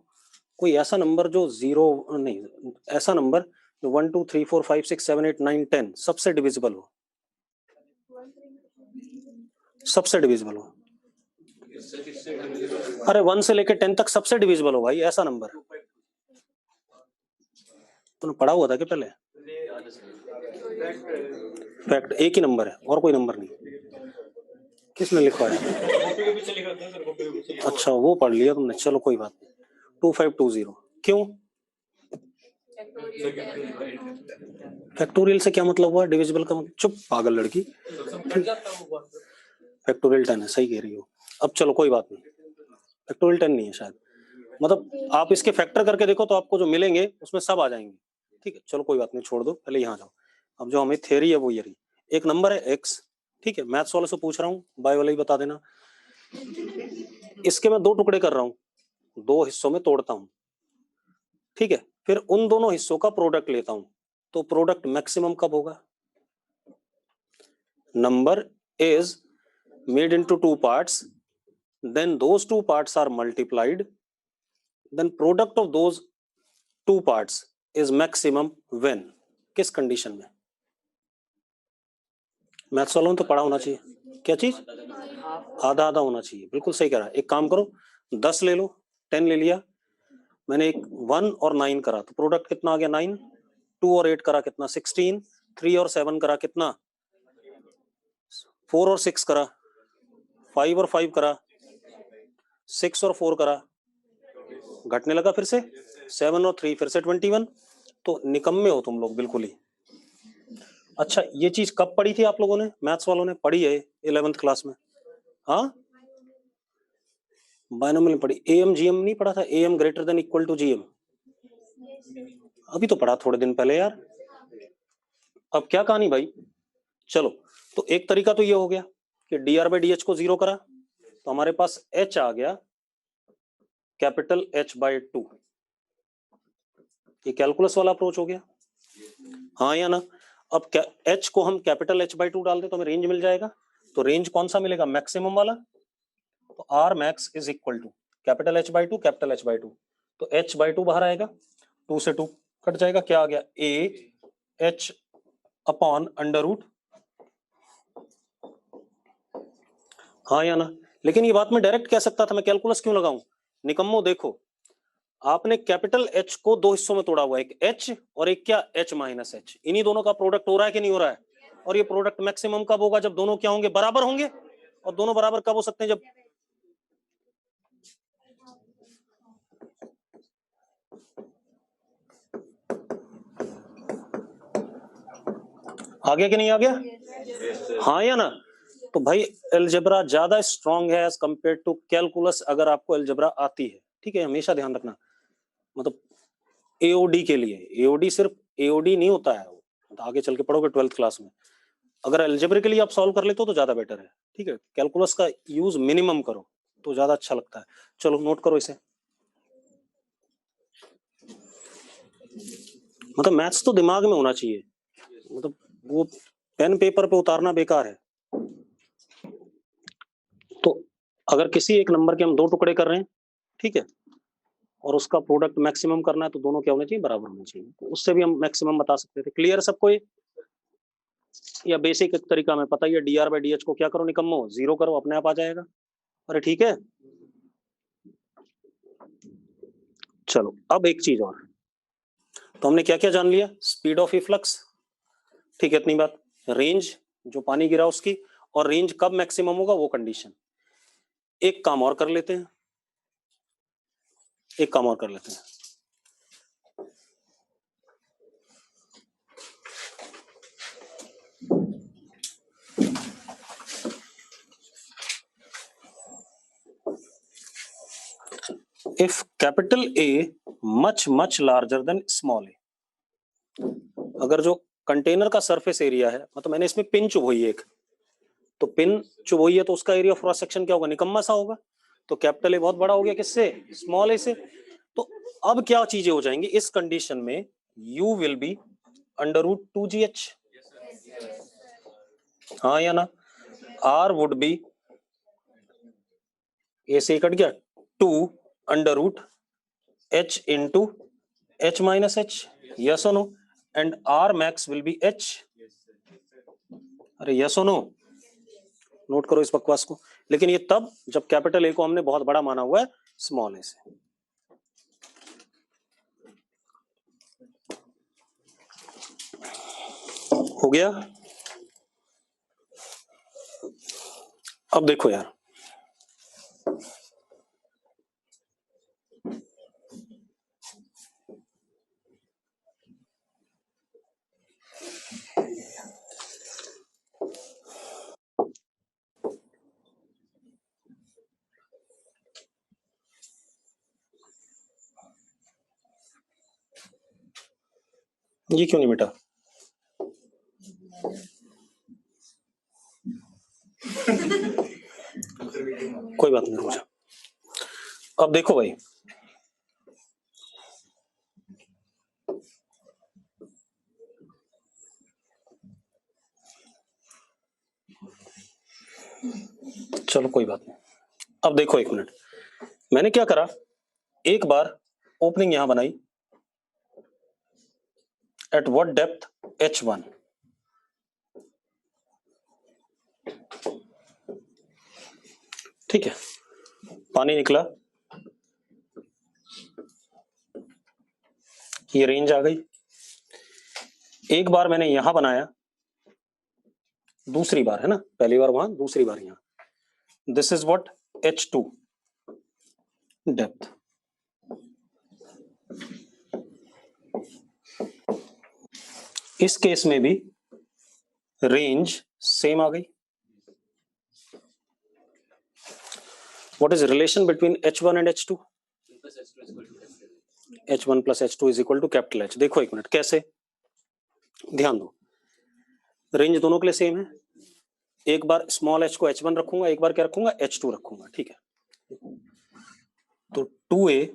कोई ऐसा नंबर जो 0 नहीं, ऐसा नंबर जो 1 2 3 4 5 6 7 8 9 10 सबसे डिविजिबल हो, सबसे डिविजिबल हो। अरे 1 से लेकर 10 तक सबसे डिविजिबल हो भाई, ऐसा नंबर तूने पढ़ा हुआ था कि पहले? फैक्ट एक ही नंबर है और कोई नंबर नहीं। किसने लिखा है? अच्छा वो पढ़ लिया तुमने, चलो कोई बात नहीं। 2520 क्यों? फैक्टोरियल से क्या मतलब हुआ? डिविजिबल का मतलब? चुप पागल लड़की, फैक्टोरियल 10 है, सही कह रही हो। अब चलो कोई बात नहीं, फैक्टोरियल 10 नहीं है शायद, मतलब आप इसके फैक्टर करके देखो तो आपको जो मिलेंगे उसमें सब आ जाएंगे। ठीक है चलो कोई बात नहीं, छोड़ दो, पहले यहाँ जाओ। अब जो हमें थ्योरी है वो ये रही, एक नंबर है x, ठीक है, मैथ्स वाले से पूछ रहा हूँ, बाय वाला ही बता देना। इसके मैं दो टुकड़े कर रहा हूँ, दो हिस्सों में तोड़ता हूँ, ठीक है, फिर उन दोनों हिस्सों का प्रोडक्ट लेता हूँ, तो प्रोडक्ट मैक्सिमम कब होगा? Number is made into two parts, then those two parts are multiplied, then product of those two parts is maximum when? किस कंडीशन में? मैथ्स वालों ने तो पढ़ा होना चाहिए, क्या चीज? आधा आधा होना चाहिए, बिल्कुल सही कह रहा है। एक काम करो 10 ले लो, 10 ले लिया मैंने, एक 1 और 9 करा तो प्रोडक्ट कितना आ गया? 9। 2 और 8 करा कितना? 16। 3 और 7 करा कितना? 4 और 6 करा, 5 और 5 करा, 6 और 4 करा, घटने लगा फिर से, 7 और 3 फिर से 21। तो निकम्मे हो तुम लोग बिल्कुल ही। अच्छा ये चीज कब पढ़ी थी आप लोगों ने? मैथ्स वालों ने पढ़ी है 11th क्लास में, हाँ बायनोमियल पढ़ी, एम जीएम नहीं पढ़ा था? M greater than equal to GM, अभी तो पढ़ा थोड़े दिन पहले यार। अब क्या कहानी भाई, चलो तो एक तरीका तो ये हो गया कि dr by dh को 0 करा तो हमारे पास h आ गया कैपिटल H by 2, ये कैलकुलस वाला अप्रोच हो गया, हाँ या ना? अब h को हम कैपिटल H by 2 डाल दे तो हमें रेंज मिल जाएगा, तो रेंज कौन सा मिलेगा? मैक्सिमम वाला। तो r max is equal to capital H by 2 capital H by 2, तो H by 2 बाहर आएगा, 2 से 2 कट जाएगा, क्या आ गया? a h upon under root, हाँ या ना? लेकिन ये बात मैं डायरेक्ट कह सकता था, मैं कैलकुलस क्यों लगाऊं? निकम्मो देखो, आपने कैपिटल H को दो हिस्सों में तोड़ा हुआ है, एक H और एक क्या? H माइनस H, इन्हीं दोनों का प्रोडक्ट हो रहा है कि नहीं हो रहा है? और ये प्रोडक्ट मैक्सिमम कब होगा? जब दोनों क्या होंगे? बराबर होंगे। और दोनों बराबर कब हो सकते हैं? जब आ गया कि नहीं आ गया? हाँ या ना? तो भाई अलजेब्रा ज्यादा स्ट्रांग है एज कंपेयर टू कैलकुलस, अगर आपको अलजेब्रा आती है, ठीक है, हमेशा ध्यान रखना। मतलब एओडी के लिए, एओडी सिर्फ एओडी नहीं होता है, तो आगे चल के पढ़ोगे 12th क्लास में, अगर अलजेब्रिकली आप सॉल्व कर लेते हो तो ज्यादा बेटर है, ठीक है। कैलकुलस का यूज मिनिमम करो तो ज्यादा अच्छा लगता है। चलो नोट करो इसे। मतलब मैथ्स तो दिमाग में होना चाहिए, मतलब वो पेन पेपर पे उतारना बेकार है। तो अगर किसी एक नंबर के हम दो टुकड़े कर रहे हैं, ठीक है, और उसका प्रोडक्ट मैक्सिमम करना है तो दोनों क्या होने चाहिए, बराबर होने चाहिए। तो उससे भी हम मैक्सिमम बता सकते थे। क्लियर सबको ये? या बेसिक एक तरीका में पता ही है, dr बाई डी एच को क्या करो निकम्मो, जीरो करो, अपने आप आ जाएगा। अरे ठीक है। चलो अब एक चीज और, तो हमने क्या क्या जान लिया, स्पीड ऑफ इफ्लक्स, ठीक है, इतनी बात। रेंज जो पानी गिरा उसकी, और रेंज कब मैक्सिमम होगा वो कंडीशन। एक काम और कर लेते हैं, एक काम और कर लेते हैं। If capital A much much larger than small a, अगर जो कंटेनर का सरफेस एरिया है, मतलब मैंने इसमें पिन चुभोई एक, तो पिन चुभोई है तो उसका एरिया ऑफ क्रॉस सेक्शन क्या होगा, निकम्मा सा होगा। तो कैपिटल ए बहुत बड़ा हो गया किससे, स्मॉल ए से। तो अब क्या चीजें हो जाएंगी इस कंडीशन में, u विल बी √2gh, हाँ या ना। r वुड बी, ए से कट गया, 2√h into h minus h, yes और no. And r max will be h, अरे यस और नो। नोट करो इस बकवास को। लेकिन ये तब जब कैपिटल ए को हमने बहुत बड़ा माना हुआ है स्मॉल ए से। हो गया। अब देखो यार, ये क्यों नहीं बेटा, कोई बात नहीं, रुक जा। अब देखो भाई, चलो कोई बात नहीं। अब देखो एक मिनट, मैंने क्या करा, एक बार ओपनिंग यहां बनाई, एट व्हाट डेप्थ, h1, ठीक है, पानी निकला, ये रेंज आ गई। एक बार मैंने यहां बनाया, दूसरी बार है ना, पहली बार वहां, दूसरी बार यहां, this is what, h2 depth. इस केस में भी रेंज सेम आ गई। What is relation between h1 and h2, h1 plus h2 is equal to capital H। देखो एक मिनट कैसे, ध्यान दो, रेंज दोनों के लिए सेम है। एक बार स्मॉल h को h1 रखूंगा, एक बार क्या रखूंगा, h2 रखूंगा, ठीक है। तो 2a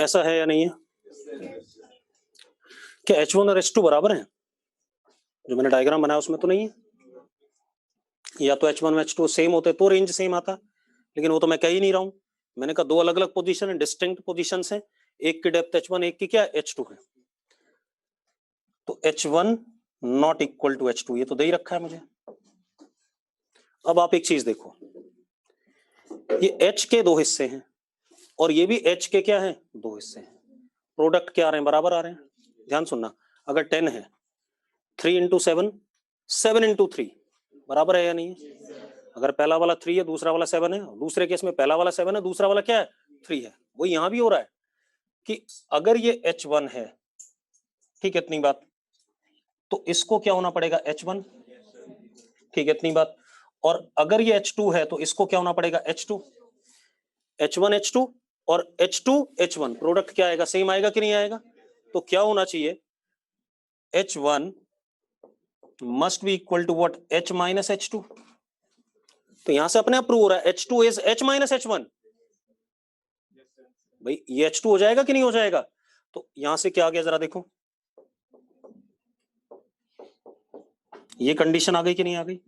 ऐसा है या नहीं है, क्या h1 और h2 बराबर हैं, जो मैंने डायग्राम बनाया उसमें तो नहीं है। या तो h1 और h2 सेम होते तो रेंज सेम आता, लेकिन वो तो मैं कह ही नहीं रहा हूं। मैंने कहा दो अलग अलग पोजीशन है, डिस्टिंक्ट पोजीशंस हैं, एक की डेप्थ h1, एक की क्या h2 है। तो h1 not equal to h2, ये तो दे ही रखा है मुझे। अब आप एक चीज देखो, ये h के दो हिस्से हैं और ये भी h के क्या है, दो हिस्से हैं, प्रोडक्ट क्या आ रहे हैं, बराबर आ रहे हैं। ध्यान सुनना, अगर 10 है 3 इंटू 7, 7 इंटू 3 बराबर है या नहीं है? अगर पहला वाला 3 है, दूसरा वाला 7 है, दूसरे केस में पहला वाला 7 है, दूसरा वाला क्या है? 3 है। वो यहां भी हो रहा है कि अगर ये H1 है, ठीक है, इतनी बात, तो इसको क्या होना पड़ेगा? H1, ठीक है, इतनी बात। और अगर ये H2 है तो इसको क्या होना पड़ेगा? H2, H1 H2 और H2 H1, प्रोडक्ट क्या आएगा? सेम आएगा कि नहीं आएगा? तो क्या होना चाहिए? H1 must be equal to what? H minus H2। तो यहां से अपने आप प्रूव हो रहा है H2 is H minus H1। भाई ये H2 हो जाएगा कि नहीं हो जाएगा? तो यहां से क्या आ गया, जरा देखो, ये कंडीशन आ गई कि नहीं आ गई?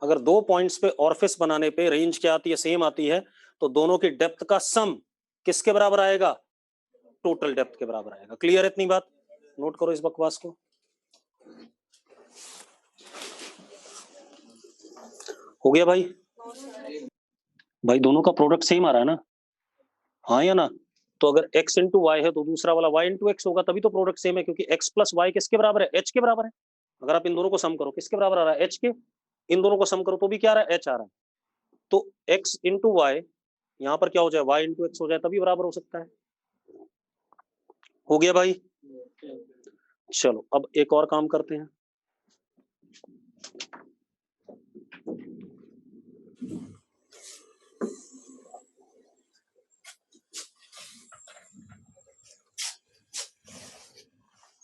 अगर दो पॉइंट्स पे ऑर्फिस बनाने पे रेंज क्या आती है? सेम आती है, तो दोनों की डेप्थ का सम किसके बराबर आएगा? टोटल डेप्थ के बराबर आएगा। क्लियर है इतनी बात? नोट करो इस बकवास को। हो गया भाई? भाई दोनों का प्रोडक्ट सेम आ रहा है ना? हाँ या ना? तो अगर x इंटू वाई है तो दूसरा वाला y इंटू एक्स होगा, तभी तो प्रोडक्ट सेम है, क्योंकि x प्लस वाई किसके बराबर है? h के बराबर है। अगर आप इन दोनों को सम करो, किसके बराबर आ रहा है? h के। इन दोनों को सम करो तो भी क्या आ रहा है? h आ रहा है। तो x इंटू वाई यहाँ पर क्या हो जाए? y इंटू एक्स हो जाए, तभी बराबर हो सकता है। हो गया भाई? चलो अब एक और काम करते हैं।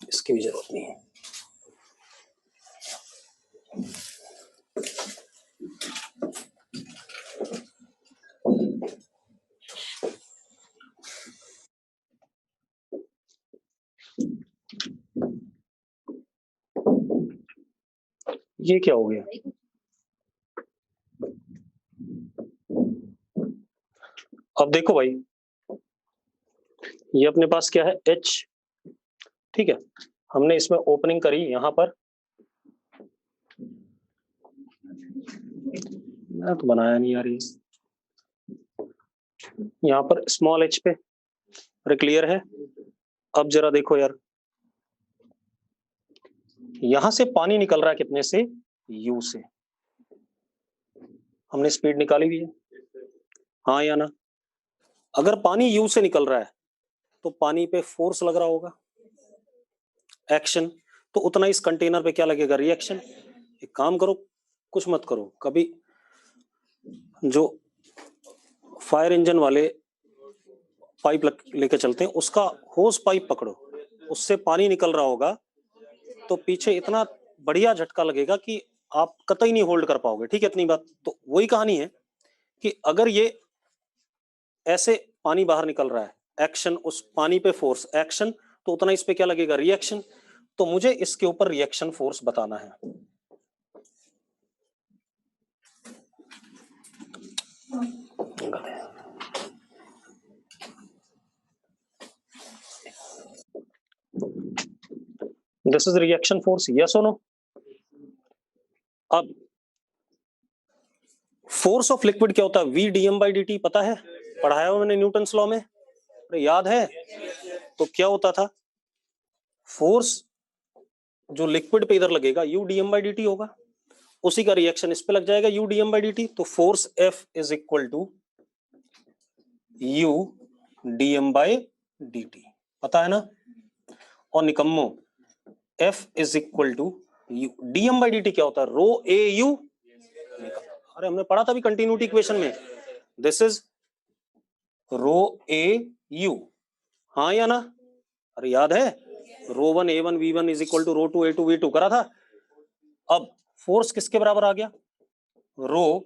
इसकी भी जरूरत नहीं है। ये क्या हो गया? अब देखो भाई, ये अपने पास क्या है? h, ठीक है। हमने इसमें ओपनिंग करी यहां पर, मैं तो बनाया नहीं यार ये, यहां पर स्मॉल h पे। अरे क्लियर है? अब जरा देखो यार, यहां से पानी निकल रहा है कितने से? u से। हमने स्पीड निकाली हुई है, हाँ या ना? अगर पानी u से निकल रहा है तो पानी पे फोर्स लग रहा होगा, एक्शन। तो उतना इस कंटेनर पे क्या लगेगा? रिएक्शन। एक काम करो, कुछ मत करो, कभी जो फायर इंजन वाले पाइप लेके चलते हैं उसका होस पाइप पकड़ो, उससे पानी निकल रहा होगा तो पीछे इतना बढ़िया झटका लगेगा कि आप कतई नहीं होल्ड कर पाओगे। ठीक है, इतनी बात। तो वही कहानी है कि अगर ये ऐसे पानी बाहर निकल रहा है, एक्शन, उस पानी पे फोर्स, एक्शन, तो उतना इस पे क्या लगेगा? रिएक्शन। तो मुझे इसके ऊपर रिएक्शन फोर्स बताना है। This is reaction force, yes और नो? अब फोर्स ऑफ लिक्विड क्या होता है? v dm by dt, पता है? पढ़ाया हुआ मैंने न्यूटन्स लॉ में, अरे याद है? तो क्या होता था? फोर्स जो लिक्विड पे इधर लगेगा u dm by dt होगा, उसी का रिएक्शन इस पे लग जाएगा u dm by dt। तो force F is equal to u dm by dt, पता है ना? और निकम्मो, F is equal to u dm by dt क्या होता है? Rho a u. अरे हमने पढ़ा था भी कंटिन्यूटी इक्वेशन में, this is rho a u, हाँ या ना? अरे याद है? Rho one a one v one is equal to rho two a two v two करा था। अब फोर्स किसके बराबर आ गया? Rho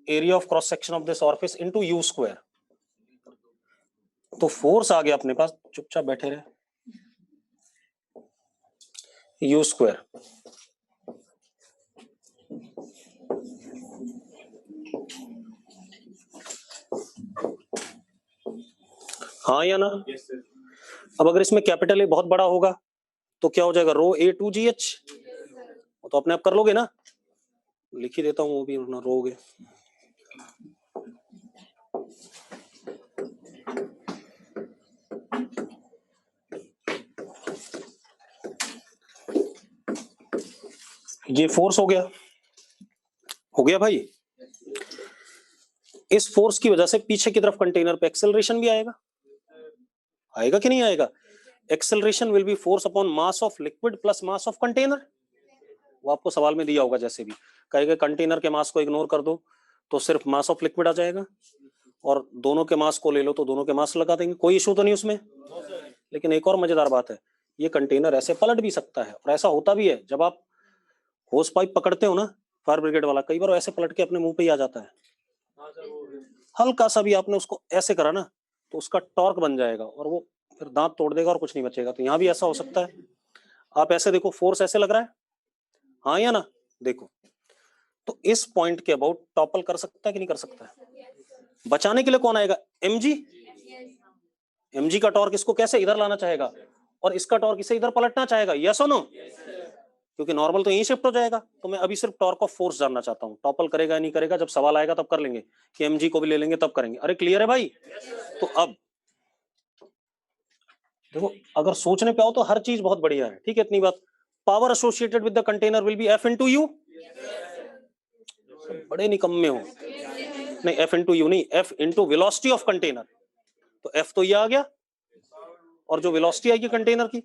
area of cross section of this orifice into u square. तो फोर्स आ गया अपने पास, चुपचाप बैठे रहे, यू स्क्वायर। हाँ या ना? अब अगर इसमें कैपिटल ए बहुत बड़ा होगा तो क्या हो जाएगा? रो ए टू जी एच। तो अपने आप कर लोगे ना? लिख ही देता हूं वो भी, ना रोगे। ये फोर्स हो गया भाई। इस फोर्स की वजह से पीछे की तरफ कंटेनर पे एक्सेलरेशन भी आएगा कि नहीं आएगा? Acceleration will be force upon mass of liquid plus mass of container. वो आपको सवाल में दिया होगा, जैसे भी कहेगा कंटेनर के मास को इग्नोर कर दो तो सिर्फ मास ऑफ लिक्विड आ जाएगा, और दोनों के मास को ले लो तो दोनों के मास लगा देंगे, कोई इशू तो नहीं उसमें। लेकिन एक और मजेदार बात है, ये कंटेनर ऐसे पलट भी सकता है, और ऐसा होता भी है। जब आप होस पाइप पकड़ते हो ना, फायर ब्रिगेड वाला कई बार ऐसे पलट के अपने मुंह पे ही आ जाता है। हल्का सा भी आपने उसको ऐसे करा ना तो उसका टॉर्क बन जाएगा और वो फिर दांत तोड़ देगा और कुछ नहीं बचेगा। तो यहाँ भी ऐसा हो सकता है। आप ऐसे देखो, फोर्स ऐसे लग रहा है, हाँ या ना? देखो, तो इस पॉइंट के अबाउट टॉपल कर सकता है कि नहीं कर सकता है? बचाने के लिए कौन आएगा? एमजी। एमजी का टॉर्क इसको कैसे इधर लाना चाहेगा और इसका टॉर्क इसे इधर पलटना चाहेगा, यस और नो? क्योंकि नॉर्मल तो यहीं शिफ्ट हो जाएगा। तो मैं अभी सिर्फ टॉर्क ऑफ फोर्स जानना चाहता हूं, टॉपल करेगा या नहीं करेगा। जब सवाल आएगा तब कर लेंगे कि एमजी को भी ले लेंगे, तब करेंगे। अरे क्लियर है भाई? तो अब देखो, अगर सोचने पे आओ तो हर चीज बहुत बढ़िया है, ठीक है, इतनी बात। Power associated with the container will be F into you. बड़े निकम्मे हो। नहीं, एफ इनटू यू नहीं, F into velocity of container. तो एफ तो ये आ गया, और जो वेलोसिटी आएगी कंटेनर की,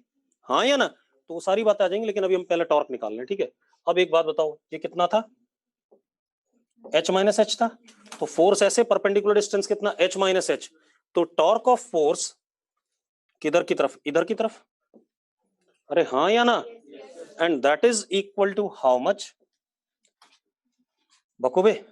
हाँ या ना? तो वो सारी बातें आ जाएंगी, लेकिन अभी हम पहले टॉर्क निकाल लें, ठीक है। अब एक बात बताओ, ये कितना था? h माइनस एच था। तो फोर्स ऐसे, परपेंडिकुलर डिस्टेंस कितना? h minus H. तो टॉर्क ऑफ फोर्स किधर की तरफ? इधर की तरफ। अरे हाँ या ना? And that is equal to how much? बकोबे,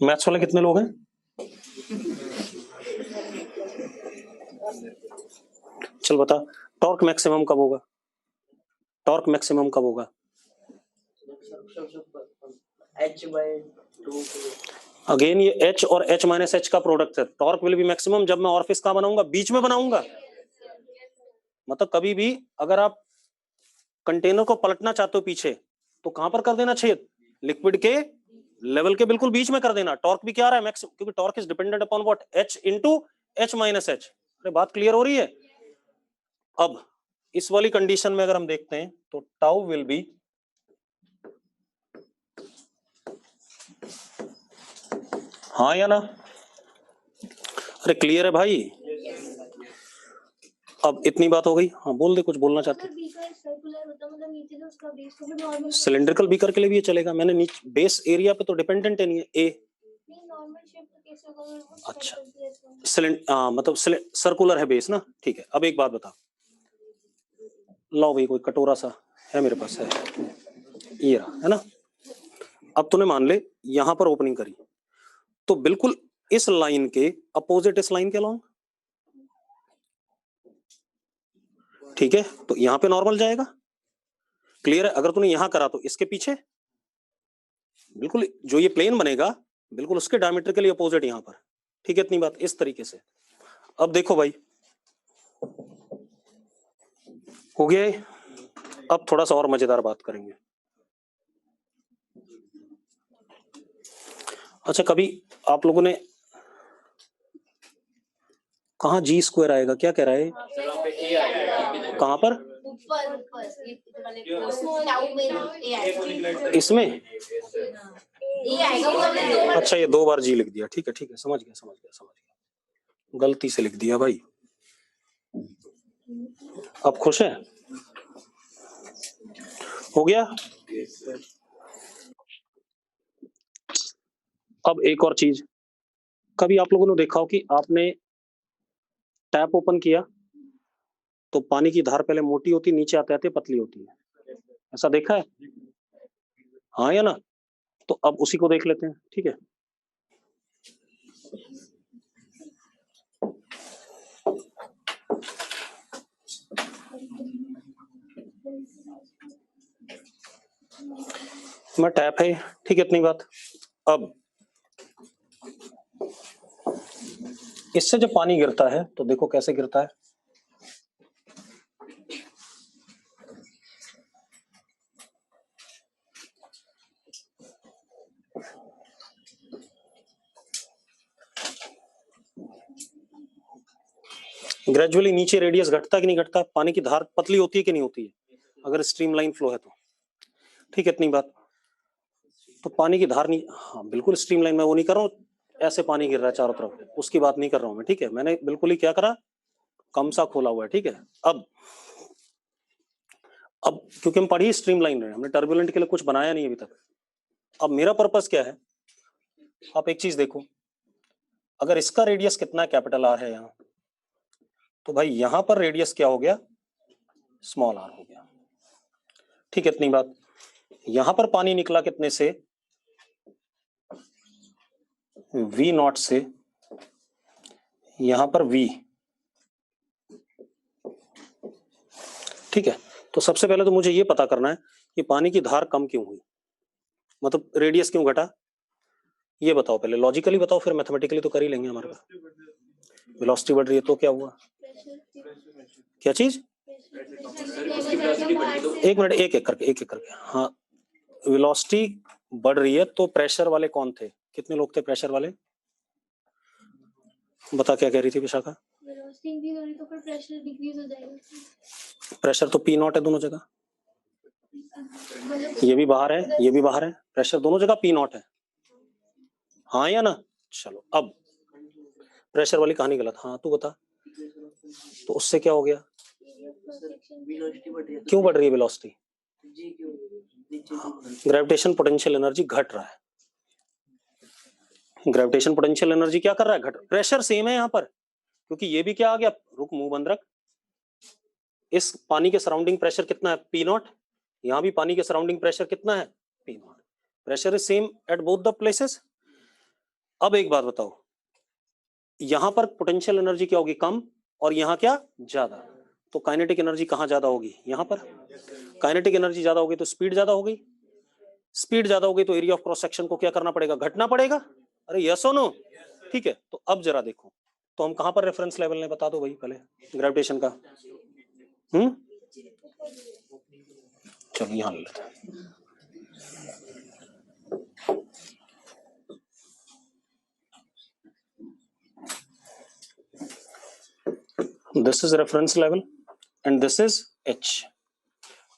मैथ्स वाले कितने लोग हैं? चल बता, टॉर्क मैक्सिमम कब होगा? टॉर्क मैक्सिमम कब होगा? अगेन ये h और h माइनस एच का प्रोडक्ट है। टॉर्क विल बी मैक्सिमम जब मैं ऑरिफिस कहां बनाऊंगा? बीच में बनाऊंगा। मतलब कभी भी अगर आप कंटेनर को पलटना चाहते हो पीछे, तो कहां पर कर देना छेद? लिक्विड के लेवल के बिल्कुल बीच में कर देना। टॉर्क भी क्या आ रहा है? मैक्सिमम, क्योंकि torque is dependent upon what? h into h minus H. अरे बात क्लियर हो रही है? अब इस वाली कंडीशन में अगर हम देखते हैं तो टाउ विल बी हाँ या ना? अरे क्लियर है भाई? अब इतनी बात हो गई। हाँ बोल दे, कुछ बोलना चाहते हैं। सिलेंड्रिकल बीकर के लिए भी ये चलेगा। मैंने नीचे बेस एरिया पे तो डिपेंडेंट है नहीं है, ए। अच्छा, मतलब सर्कुलर है बेस ना, ठीक है। अब एक बात बता, लाओ भाई कोई कटोरा सा है मेरे पास, है ये रहा, है ना। अब तूने मान ले यहां पर ओपनिंग करी, तो बिल्कुल इस लाइन के अपोजिट इस लाइन के अलॉन्ग, ठीक है। तो यहां पे नॉर्मल जाएगा, क्लियर है? अगर तूने यहां करा तो इसके पीछे बिल्कुल जो ये प्लेन बनेगा बिल्कुल उसके डायमीटर के लिए अपोजिट यहां पर, ठीक है, इतनी बात। इस तरीके से अब देखो भाई, हो गया है। अब थोड़ा सा और मजेदार बात करेंगे। अच्छा, कभी आप लोगों ने कहा जी स्क्वायर आएगा? क्या कह रहा है? कहां पर? इसमें? अच्छा, ये 2 बार जी लिख दिया, ठीक है ठीक है, समझ गया। गलती से लिख दिया भाई। अब खुश है? हो गया। अब एक और चीज, कभी आप लोगों ने देखा हो कि आपने टैप ओपन किया तो पानी की धार पहले मोटी होती, नीचे आते आते पतली होती है, ऐसा देखा है? हाँ या ना? तो अब उसी को देख लेते हैं, ठीक है। मैं टैप है, ठीक है, इतनी बात। अब इससे जब पानी गिरता है तो देखो कैसे गिरता है, ग्रेजुअली नीचे रेडियस घटता कि नहीं घटता, पानी की धार पतली होती है कि नहीं होती है अगर स्ट्रीमलाइन फ्लो है तो, ठीक है इतनी बात। तो पानी की धार नहीं, हाँ बिल्कुल स्ट्रीमलाइन, मैं वो नहीं कर रहा हूँ ऐसे पानी गिर रहा है चारों तरफ, उसकी बात नहीं कर रहा हूँ मैं, ठीक है, मैंने बिल्कुल ही क्या करा, कम सा खोला हुआ है, ठीक है। अब क्योंकि हम पढ़ी स्ट्रीमलाइन रहे, हमने टर्बुलेंट के लिए कुछ बनाया नहीं अभी तक। अब मेरा पर्पस क्या है, आप एक चीज देखो, अगर इसका रेडियस कितना कैपिटल आर है यहाँ, तो भाई यहां पर रेडियस क्या हो गया, स्मॉल आर हो गया, ठीक है इतनी बात। यहां पर पानी निकला कितने से, V नॉट से, यहां पर V, ठीक है। तो सबसे पहले तो मुझे ये पता करना है कि पानी की धार कम क्यों हुई, मतलब रेडियस क्यों घटा, ये बताओ पहले, लॉजिकली बताओ, फिर मैथमेटिकली तो कर ही लेंगे हमारे पास। वेलोसिटी बढ़ रही है तो क्या हुआ, क्या चीज, एक मिनट, एक एक करके, हाँ वेलोसिटी बढ़ रही है तो प्रेशर वाले कौन थे, कितने लोग थे प्रेशर वाले, बता क्या कह रही थी विशाखा, वेलोसिटी इंक्रीज हो रही तो फिर प्रेशर डिक्रीज हो जाएगा। प्रेशर तो P नॉट है दोनों जगह, ये भी बाहर है ये भी बाहर है, प्रेशर दोनों जगह P नॉट है, हाँ या ना। चलो अब प्रेशर वाली कहानी गलत, हाँ तू बता, तो उससे क्या हो गया, क्यों बढ़ रही है वेलोसिटी, ग्रेविटेशन पोटेंशियल एनर्जी घट रहा है, ग्रेविटेशन पोटेंशियल एनर्जी क्या कर रहा है, घट, प्रेशर सेम है यहाँ पर, क्योंकि ये भी क्या आ गया, रुक मुंह बंद रख, इस पानी के सराउंडिंग प्रेशर कितना है P नॉट, यहाँ भी पानी के सराउंडिंग प्रेशर कितना है P not, pressure is same at both the places. अब एक बात बताओ, यहां पर पोटेंशियल एनर्जी क्या होगी, कम, और यहाँ क्या, ज्यादा, तो काइनेटिक एनर्जी कहाँ ज्यादा होगी, यहाँ पर, काइनेटिक एनर्जी ज्यादा होगी तो स्पीड ज्यादा होगी, स्पीड ज्यादा होगी तो एरिया ऑफ क्रॉस सेक्शन को क्या करना पड़ेगा, घटना पड़ेगा, अरे यस और नो, ठीक है। तो अब जरा देखो, तो हम कहां पर रेफरेंस लेवल ने बता दो भाई पहले ग्रेविटेशन का, चलो यहां ले लेते हैं, this is reference level and this is H,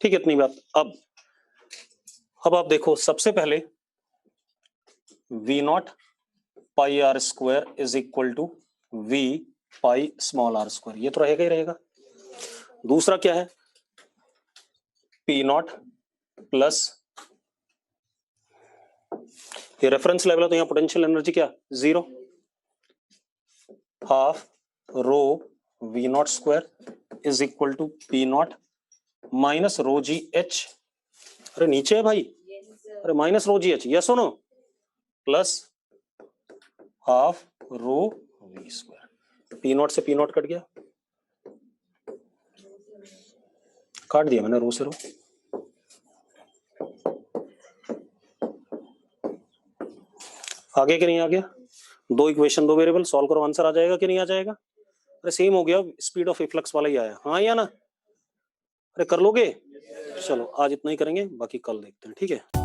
ठीक है इतनी बात। अब आप देखो, सबसे पहले V not pi r square is equal to V pi small r square, ये तो रहेगा ही रहेगा। दूसरा क्या है, P नॉट प्लस, ये रेफरेंस लेवल है तो यहाँ पोटेंशियल एनर्जी क्या, 0, half rho V not square is equal to P not minus rho g h, अरे नीचे है भाई, अरे minus rho g h, yes और no, plus half rho V square, P not से P नॉट कट गया, काट दिया मैंने रो से रो, आगे कि नहीं आ गया, दो इक्वेशन दो वेरिएबल सॉल्व करो, आंसर आ जाएगा कि नहीं आ जाएगा, अरे सेम हो गया, स्पीड ऑफ इफ्लक्स वाला ही आया, हाँ या ना, अरे कर लोगे, चलो आज इतना ही करेंगे, बाकी कल देखते हैं, ठीक है।